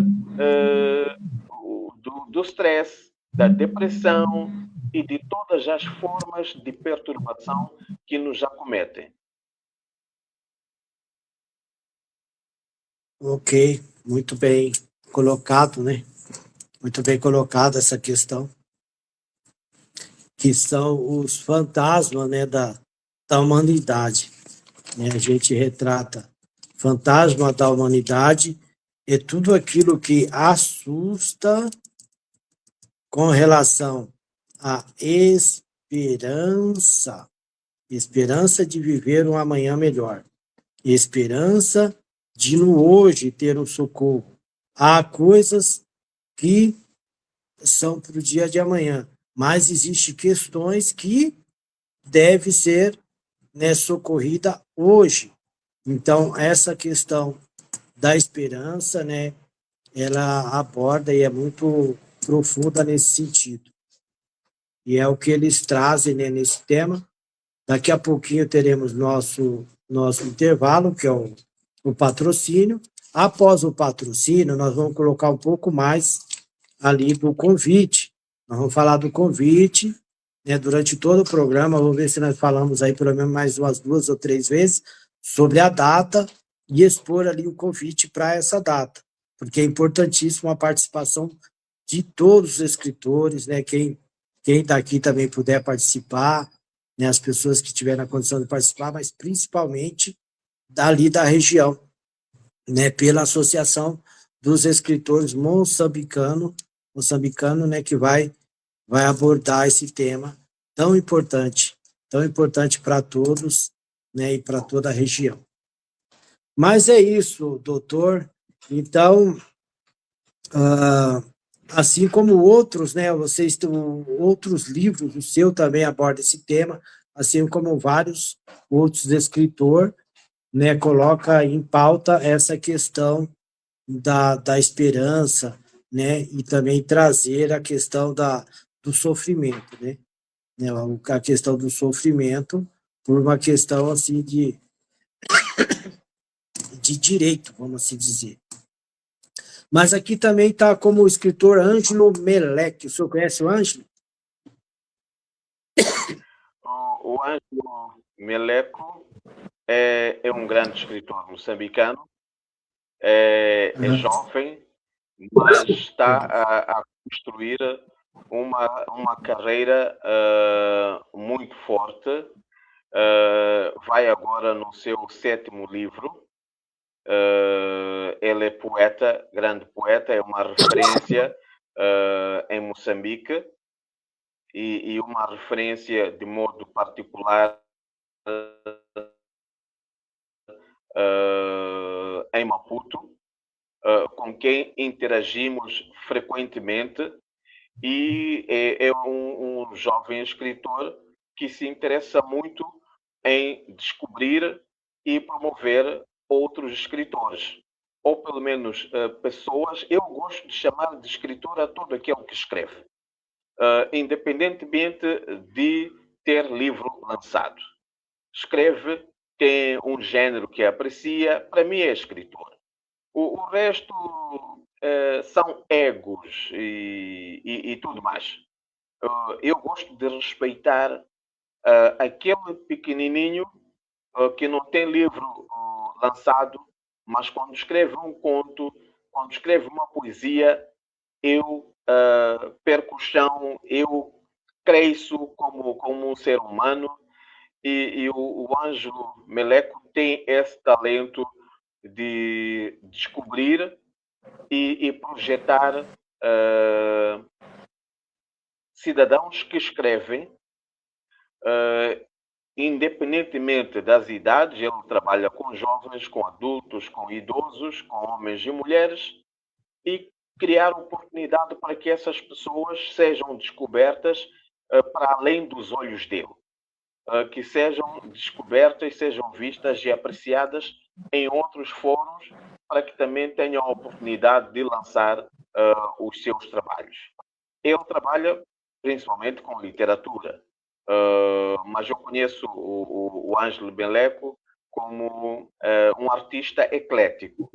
do stress, da depressão e de todas as formas de perturbação que nos acometem. Ok, muito bem colocado, né? Muito bem colocada essa questão, que são os fantasmas, né, da humanidade. Né? A gente retrata fantasma da humanidade é tudo aquilo que assusta com relação à esperança de viver um amanhã melhor, esperança de no hoje ter um socorro. Há coisas que são para o dia de amanhã, mas existem questões que devem ser, né, socorrida hoje. Então, essa questão da esperança, né, ela aborda e é muito profunda nesse sentido. E é o que eles trazem, né, nesse tema. Daqui a pouquinho teremos nosso intervalo, que é o patrocínio. Após o patrocínio, nós vamos colocar um pouco mais ali do convite. Nós vamos falar do convite, né, durante todo o programa. Vamos ver se nós falamos aí pelo menos mais umas 2 ou 3 vezes sobre a data e expor ali o convite para essa data, porque é importantíssima a participação de todos os escritores, né, quem está aqui também puder participar, né, as pessoas que tiverem a condição de participar, mas principalmente dali da região, né, pela Associação dos Escritores Moçambicano, né, que vai abordar esse tema tão importante para todos, né, e para toda a região. Mas é isso, doutor. Então, assim como outros, né, vocês têm outros livros, o seu também aborda esse tema, assim como vários outros escritores, né, coloca em pauta essa questão da esperança, né, e também trazer a questão do sofrimento, né, a questão do sofrimento por uma questão assim de direito, vamos assim dizer. Mas aqui também está como escritor Ângelo Meleque. O senhor conhece o Ângelo? O Ângelo Meleco é um grande escritor moçambicano, é jovem, mas está a construir uma carreira muito forte. Vai agora no seu 7º livro. Ele é poeta, grande poeta, é uma referência em Moçambique e uma referência de modo particular em Maputo, com quem interagimos frequentemente, e é um jovem escritor que se interessa muito em descobrir e promover outros escritores, ou pelo menos pessoas. Eu gosto de chamar de escritor a todo aquele que escreve, independentemente de ter livro lançado. Escreve, tem um género que aprecia, para mim é escritor. O resto são egos e tudo mais. Eu gosto de respeitar aquele pequenininho que não tem livro lançado, mas quando escreve um conto, quando escreve uma poesia, eu perco o chão, eu cresço como um ser humano, e o Ângelo Meleco tem esse talento de descobrir e projetar cidadãos que escrevem, independentemente das idades. Ele trabalha com jovens, com adultos, com idosos, com homens e mulheres, e criar oportunidade para que essas pessoas sejam descobertas para além dos olhos dele, que sejam descobertas, sejam vistas e apreciadas em outros fóruns, para que também tenham a oportunidade de lançar os seus trabalhos. Ele trabalha principalmente com literatura, mas eu conheço o Ângelo Meleco como um artista eclético.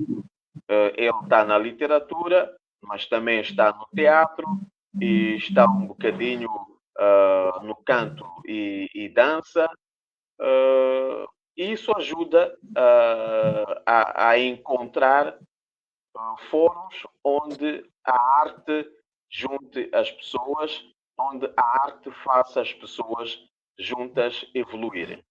Ele está na literatura, mas também está no teatro e está um bocadinho no canto e dança. E isso ajuda a encontrar fóruns onde a arte junte as pessoas, onde a arte faça as pessoas juntas evoluírem.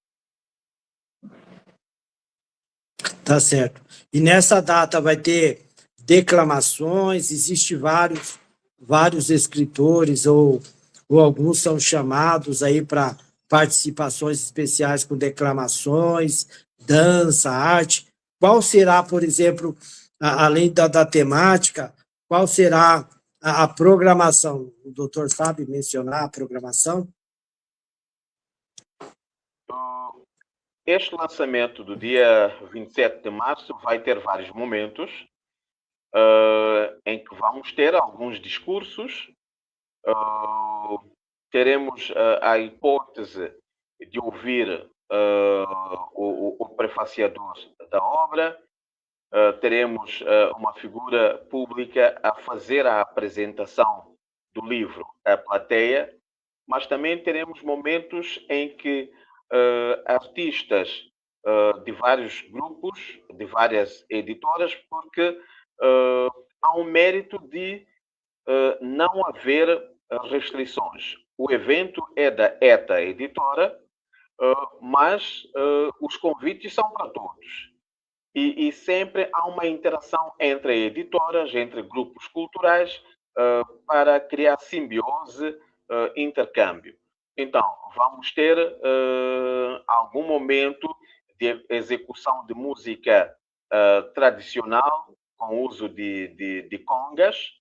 Tá certo. E nessa data vai ter declamações, existe vários escritores ou alguns são chamados aí para participações especiais com declamações, dança, arte. Qual será, por exemplo, além da temática, qual será a programação? O doutor sabe mencionar a programação? Este lançamento do dia 27 de março vai ter vários momentos em que vamos ter alguns discursos. Teremos a hipótese de ouvir o prefaciador da obra. Teremos uma figura pública a fazer a apresentação do livro à plateia, mas também teremos momentos em que artistas de vários grupos, de várias editoras, porque há um mérito de não haver restrições. O evento é da ETA Editora, mas os convites são para todos. E sempre há uma interação entre editoras, entre grupos culturais, para criar simbiose, intercâmbio. Então, vamos ter algum momento de execução de música tradicional, com uso de congas.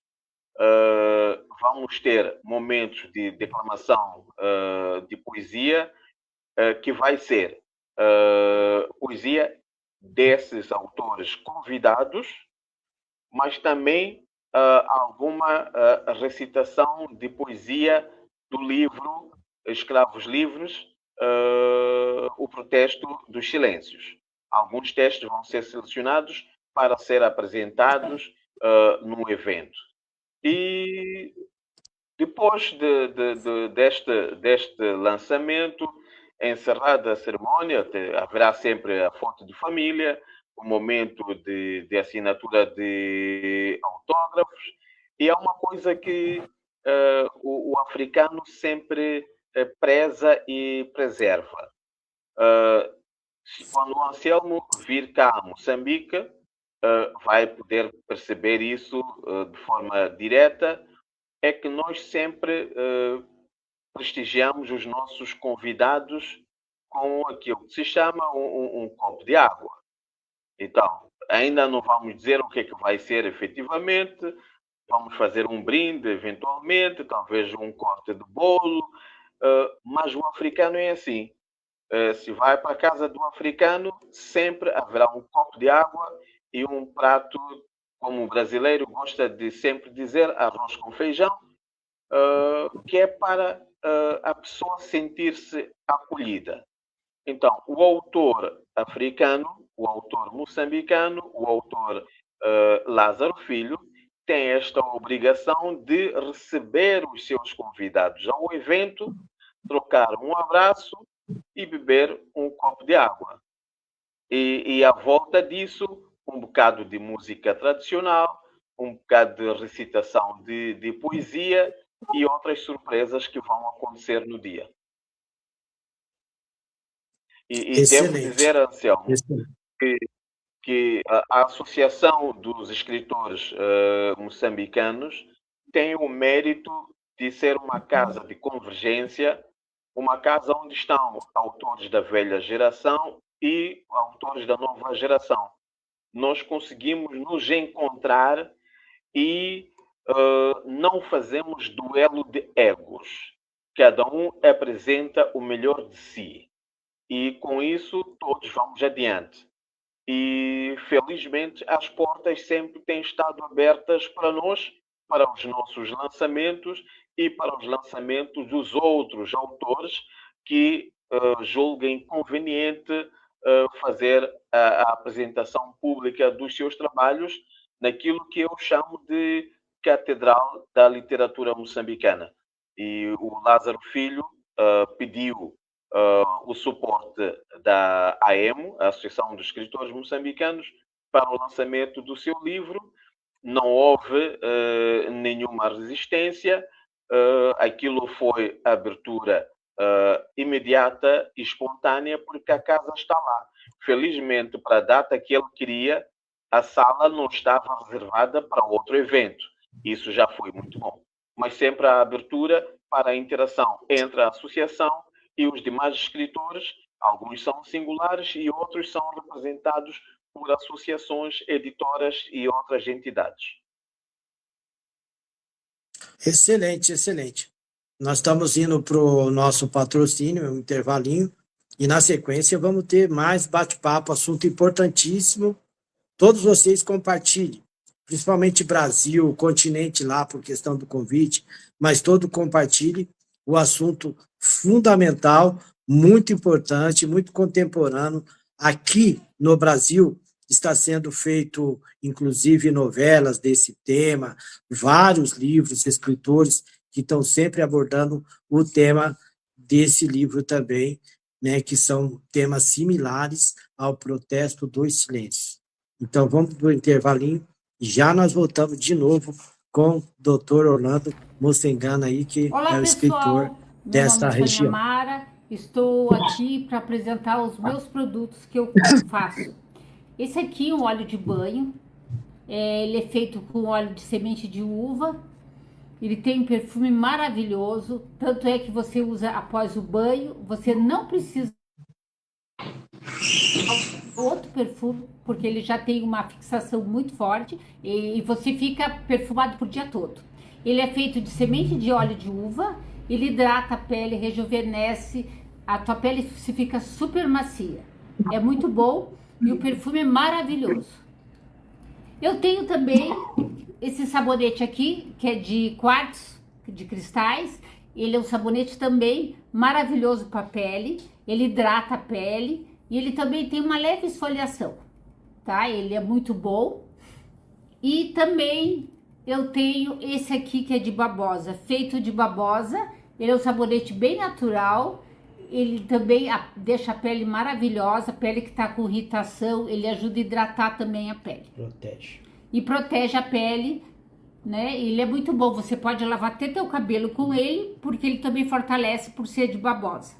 Vamos ter momentos de declamação de poesia, que vai ser poesia desses autores convidados, mas também alguma recitação de poesia do livro Escravos Livres, O Protesto dos Silêncios. Alguns textos vão ser selecionados para ser apresentados num evento. E depois deste lançamento, encerrada a cerimônia, haverá sempre a foto de família, o momento de assinatura de autógrafos, e é uma coisa que o africano sempre preza e preserva. Quando o Anselmo vir cá a Moçambique, vai poder perceber isso de forma direta, é que nós sempre prestigiamos os nossos convidados com aquilo que se chama um copo de água. Então, ainda não vamos dizer o que é que vai ser efetivamente, vamos fazer um brinde eventualmente, talvez um corte de bolo, mas o africano é assim. Se vai para a casa do africano, sempre haverá um copo de água e um prato, como o brasileiro gosta de sempre dizer, arroz com feijão, que é para a pessoa sentir-se acolhida. Então, o autor africano, o autor moçambicano, o autor Lázaro Filho, tem esta obrigação de receber os seus convidados ao evento, trocar um abraço e beber um copo de água. E à volta disso, um bocado de música tradicional, um bocado de recitação de poesia e outras surpresas que vão acontecer no dia. E devo dizer, Anselmo, que a Associação dos Escritores Moçambicanos tem o mérito de ser uma casa de convergência, uma casa onde estão autores da velha geração e autores da nova geração. Nós conseguimos nos encontrar e não fazemos duelo de egos. Cada um apresenta o melhor de si. E com isso todos vamos adiante. E felizmente as portas sempre têm estado abertas para nós, para os nossos lançamentos e para os lançamentos dos outros autores que julguem conveniente fazer a apresentação pública dos seus trabalhos naquilo que eu chamo de Catedral da Literatura Moçambicana. E o Lázaro Filho pediu o suporte da AEMO, a Associação dos Escritores Moçambicanos, para o lançamento do seu livro. Não houve nenhuma resistência, aquilo foi abertura imediata e espontânea, porque a casa está lá. Felizmente, para a data que ele queria, a sala não estava reservada para outro evento. Isso já foi muito bom. Mas sempre a abertura para a interação entre a associação e os demais escritores. Alguns são singulares e outros são representados por associações, editoras e outras entidades. Excelente, excelente. Nós estamos indo para o nosso patrocínio, um intervalinho, e na sequência vamos ter mais bate-papo, assunto importantíssimo. Todos vocês compartilhem, principalmente Brasil, o continente lá, por questão do convite, mas todo compartilhe o assunto fundamental, muito importante, muito contemporâneo. Aqui no Brasil está sendo feito, inclusive, novelas desse tema, vários livros, escritores que estão sempre abordando o tema desse livro também, né, que são temas similares ao protesto dos silêncios. Então, vamos para o intervalinho e já nós voltamos de novo com o Dr. Orlando Mocengana aí, que Olá, é o escritor desta região. Olá, pessoal. Meu nome é Sônia Mara, estou aqui para apresentar os meus produtos que eu faço. Esse aqui é um óleo de banho, ele é feito com óleo de semente de uva, ele tem um perfume maravilhoso, tanto é que você usa após o banho, você não precisa outro perfume, porque ele já tem uma fixação muito forte e você fica perfumado por dia todo. Ele é feito de semente de óleo de uva, ele hidrata a pele, rejuvenesce, a tua pele se fica super macia. É muito bom e o perfume é maravilhoso. Eu tenho também esse sabonete aqui, que é de quartzo, de cristais. Ele é um sabonete também maravilhoso para a pele, ele hidrata a pele e ele também tem uma leve esfoliação, tá? Ele é muito bom. E também eu tenho esse aqui que é de babosa, feito de babosa. Ele é um sabonete bem natural. Ele também deixa a pele maravilhosa, a pele que está com irritação, ele ajuda a hidratar também a pele. Protege. E protege a pele, né? Ele é muito bom, você pode lavar até teu cabelo com ele, porque ele também fortalece por ser de babosa.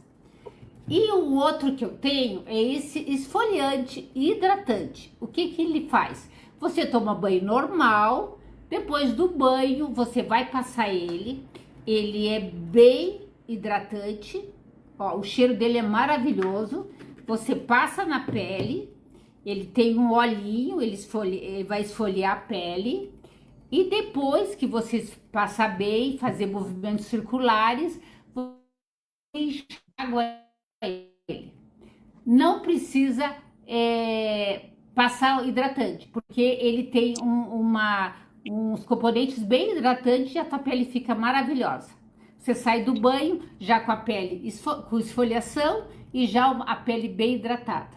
E o outro que eu tenho é esse esfoliante e hidratante. O que que ele faz? Você toma banho normal, depois do banho você vai passar ele é bem hidratante, ó, o cheiro dele é maravilhoso, você passa na pele, ele tem um olhinho, ele vai esfoliar a pele, e depois que você passar bem, fazer movimentos circulares, você enxágua ele. Não precisa passar hidratante, porque ele tem uns componentes bem hidratantes e a tua pele fica maravilhosa. Você sai do banho já com a pele com esfoliação e já a pele bem hidratada.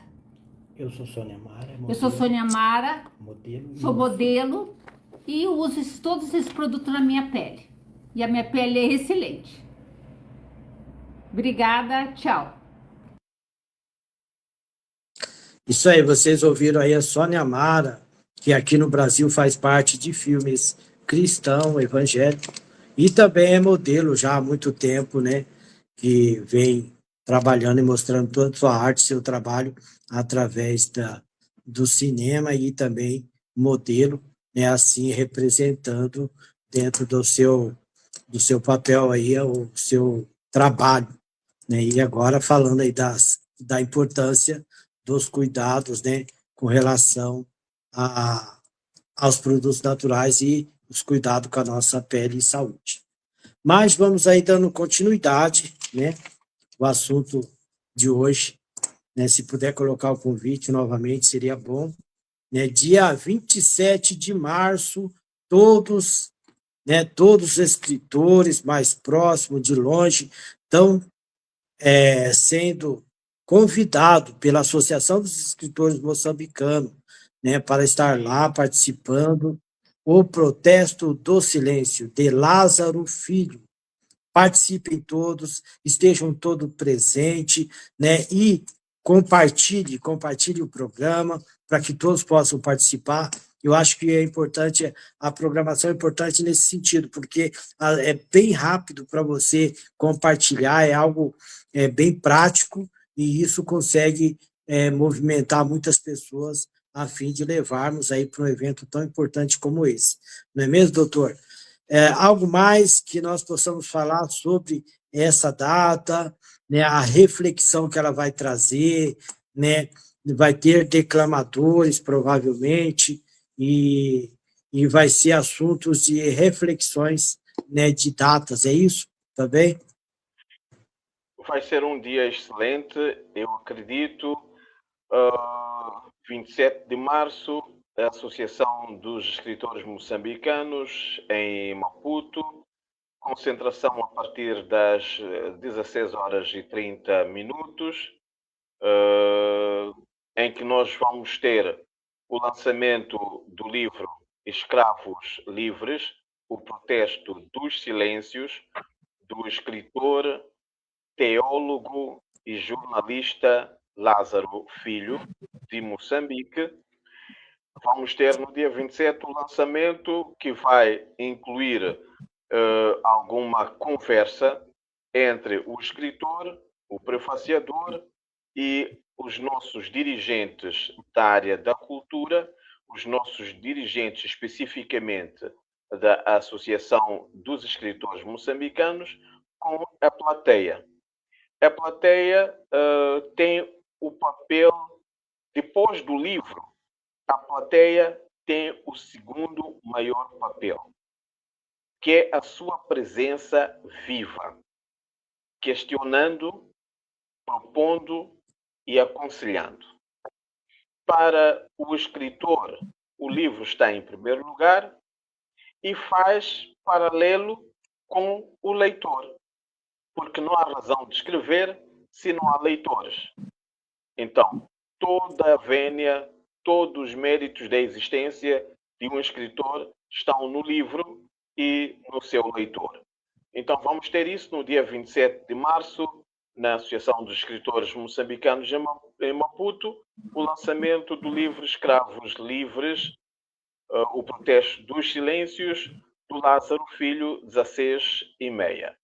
Eu sou Sônia Mara. Modelo, eu sou Sônia Mara, sou modelo e uso todos esses produtos na minha pele. E a minha pele é excelente. Obrigada, tchau. Isso aí, vocês ouviram aí a Sônia Mara, que aqui no Brasil faz parte de filmes cristão, evangélico, e também é modelo já há muito tempo, né? Que vem trabalhando e mostrando toda a sua arte, seu trabalho através do cinema e também modelo, né? Assim representando dentro do seu papel aí, o seu trabalho, né? E agora falando aí da importância dos cuidados, né, com relação aos produtos naturais e os cuidados com a nossa pele e saúde. Mas vamos aí dando continuidade, né, o assunto de hoje, né, se puder colocar o convite novamente, seria bom, né, dia 27 de março, todos os escritores mais próximos, de longe, estão sendo convidado pela Associação dos Escritores Moçambicanos, né, para estar lá participando o protesto do silêncio de Lázaro Filho. Participem todos, estejam todos presentes, né, e compartilhe o programa para que todos possam participar. Eu acho que é importante, a programação é importante nesse sentido, porque é bem rápido para você compartilhar, é algo bem prático, e isso consegue movimentar muitas pessoas a fim de levarmos aí para um evento tão importante como esse. Não é mesmo, doutor? Algo mais que nós possamos falar sobre essa data, né, a reflexão que ela vai trazer, né, vai ter declamadores, provavelmente, e vai ser assuntos de reflexões, né, de datas, é isso? Tá bem? Vai ser um dia excelente, eu acredito. 27 de março, a Associação dos Escritores Moçambicanos, em Maputo. Concentração a partir das 16h30, em que nós vamos ter o lançamento do livro Escravos Livres, o protesto dos silêncios, do escritor, teólogo e jornalista Lázaro Filho, de Moçambique. Vamos ter no dia 27 o lançamento, que vai incluir alguma conversa entre o escritor, o prefaciador e os nossos dirigentes da área da cultura, os nossos dirigentes especificamente da Associação dos Escritores Moçambicanos, com a plateia. A plateia tem o papel, depois do livro, a plateia tem o segundo maior papel, que é a sua presença viva, questionando, propondo e aconselhando. para o escritor, o livro está em primeiro lugar e faz paralelo com o leitor, porque não há razão de escrever se não há leitores. Então, toda a vénia, todos os méritos da existência de um escritor estão no livro e no seu leitor. Então, vamos ter isso no dia 27 de março, na Associação dos Escritores Moçambicanos em Maputo, o lançamento do livro Escravos Livres, o protesto dos silêncios, do Lázaro Filho, 16h30.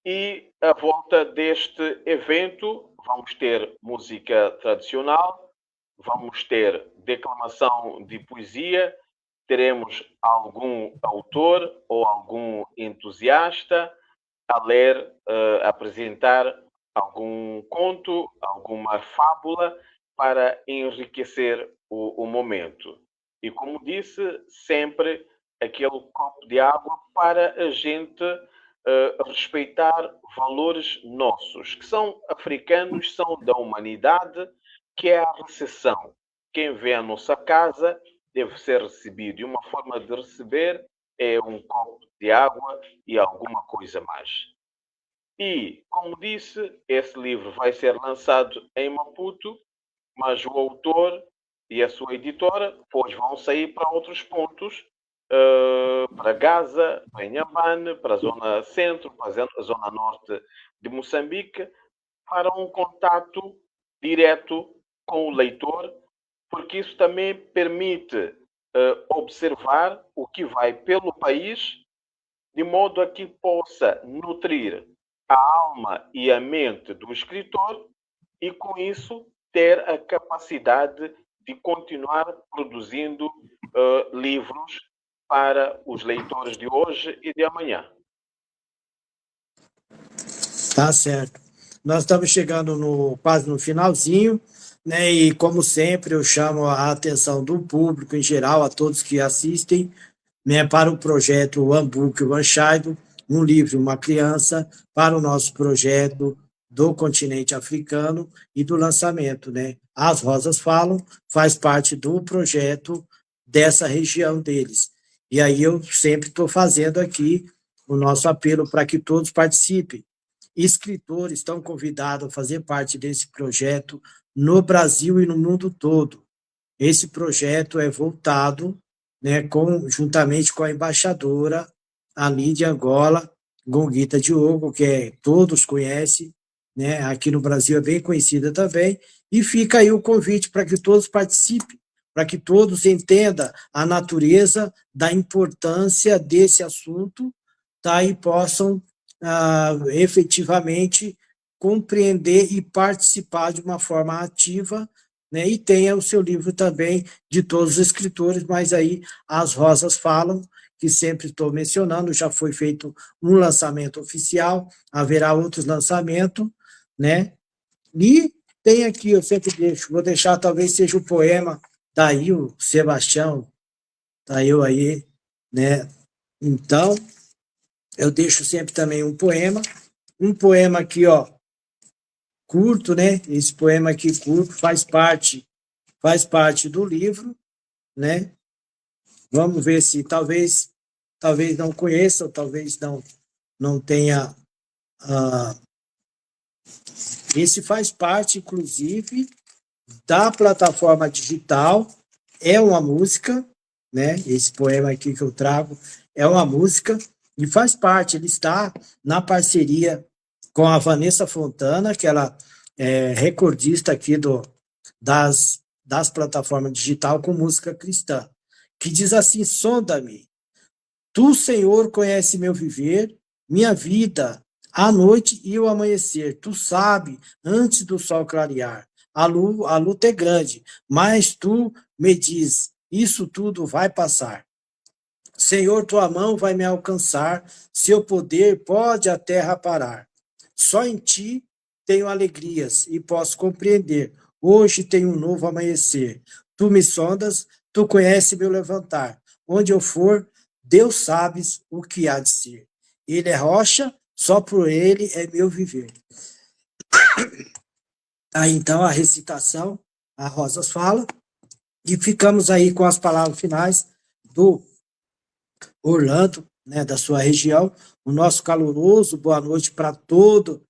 E à volta deste evento vamos ter música tradicional, vamos ter declamação de poesia, teremos algum autor ou algum entusiasta a ler, apresentar algum conto, alguma fábula para enriquecer o momento. E como disse, sempre aquele copo de água para a gente respeitar valores nossos, que são africanos, são da humanidade, que é a recepção. Quem vem à nossa casa deve ser recebido. E uma forma de receber é um copo de água e alguma coisa mais. E, como disse, esse livro vai ser lançado em Maputo, mas o autor e a sua editora depois vão sair para outros pontos, para Gaza, para Inhambane, para a zona centro, para a zona norte de Moçambique, para um contato direto com o leitor, porque isso também permite observar o que vai pelo país, de modo a que possa nutrir a alma e a mente do escritor e, com isso, ter a capacidade de continuar produzindo livros para os leitores de hoje e de amanhã. Tá certo. Nós estamos chegando quase no finalzinho, né? E, como sempre, eu chamo a atenção do público em geral, a todos que assistem, né, para o projeto One Book, One Child, um livro, uma criança, para o nosso projeto do continente africano e do lançamento, né? As Rosas Falam faz parte do projeto dessa região deles. E aí eu sempre estou fazendo aqui o nosso apelo para que todos participem. Escritores estão convidados a fazer parte desse projeto no Brasil e no mundo todo. Esse projeto é voltado, né, juntamente com a embaixadora ali de Angola, Gonguita Diogo, que todos conhecem, né, aqui no Brasil é bem conhecida também, e fica aí o convite para que todos participem, para que todos entendam a natureza da importância desse assunto, tá, e possam efetivamente compreender e participar de uma forma ativa, né, e tenha o seu livro também de todos os escritores, mas aí As Rosas Falam, que sempre estou mencionando, já foi feito um lançamento oficial, haverá outros lançamentos, né, e tem aqui, eu sempre vou deixar, talvez seja o poema, daí o Sebastião, tá eu aí, né, então, eu deixo sempre também um poema aqui, ó, curto, né, esse poema aqui curto faz parte do livro, né, vamos ver se talvez não conheça, ou talvez não tenha, esse faz parte, inclusive, da plataforma digital, é uma música, né, esse poema aqui que eu trago é uma música, e faz parte, ele está na parceria com a Vanessa Fontana, que ela é recordista aqui das plataformas digital com música cristã, que diz assim: sonda-me, tu, Senhor, conhece meu viver, minha vida, a noite e o amanhecer, tu sabe, antes do sol clarear, a luta é grande, mas tu me diz, isso tudo vai passar. Senhor, tua mão vai me alcançar, seu poder pode a terra parar. Só em ti tenho alegrias e posso compreender. Hoje tenho um novo amanhecer. Tu me sondas, tu conheces meu levantar. Onde eu for, Deus sabes o que há de ser. Ele é rocha, só por ele é meu viver. Aí então a recitação a Rosas fala, e ficamos aí com as palavras finais do Orlando, né, da sua região. O nosso caloroso boa noite para todos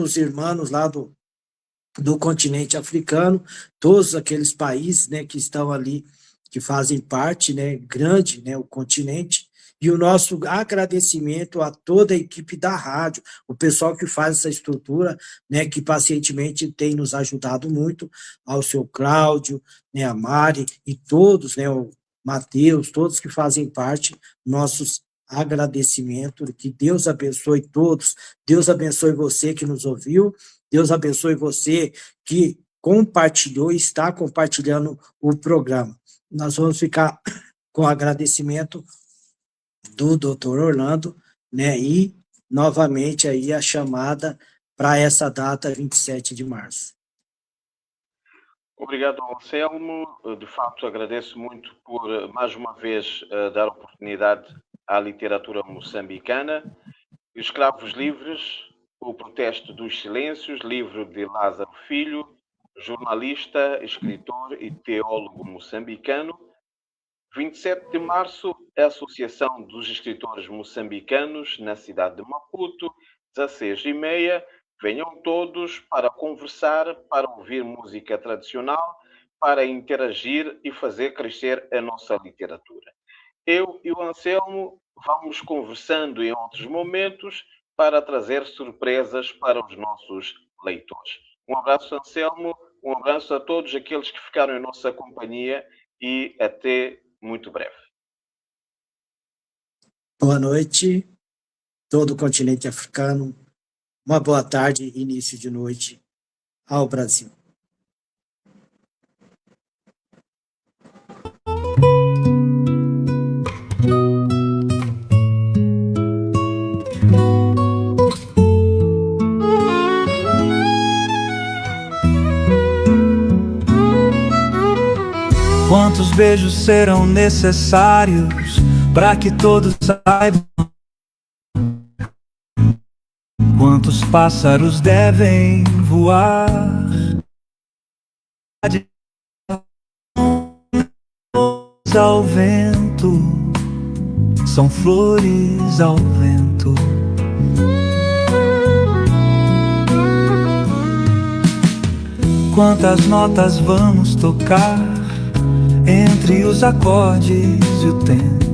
os irmãos lá do continente africano, todos aqueles países, né, que estão ali, que fazem parte, né, grande, né, o continente, e o nosso agradecimento a toda a equipe da rádio, o pessoal que faz essa estrutura, né, que pacientemente tem nos ajudado muito, ao seu Cláudio, né, a Mari e todos, né, o Matheus, todos que fazem parte, nossos agradecimentos, que Deus abençoe todos, Deus abençoe você que nos ouviu, Deus abençoe você que compartilhou e está compartilhando o programa. Nós vamos ficar com o agradecimento do Dr. Orlando, né, e novamente aí a chamada para essa data, 27 de março. Obrigado, Anselmo. De facto, agradeço muito por, mais uma vez, dar oportunidade à literatura moçambicana. Escravos Livres, O Protesto dos Silêncios, livro de Lázaro Filho, jornalista, escritor e teólogo moçambicano. 27 de março, a Associação dos Escritores Moçambicanos, na cidade de Maputo, 16h30. Venham todos para conversar, para ouvir música tradicional, para interagir e fazer crescer a nossa literatura. Eu e o Anselmo vamos conversando em outros momentos para trazer surpresas para os nossos leitores. Um abraço, Anselmo, um abraço a todos aqueles que ficaram em nossa companhia e até muito breve. Boa noite, todo o continente africano. Uma boa tarde, início de noite ao Brasil. Quantos beijos serão necessários para que todos saibam? Quantos pássaros devem voar? Ao vento, são flores ao vento. Quantas notas vamos tocar entre os acordes e o tempo?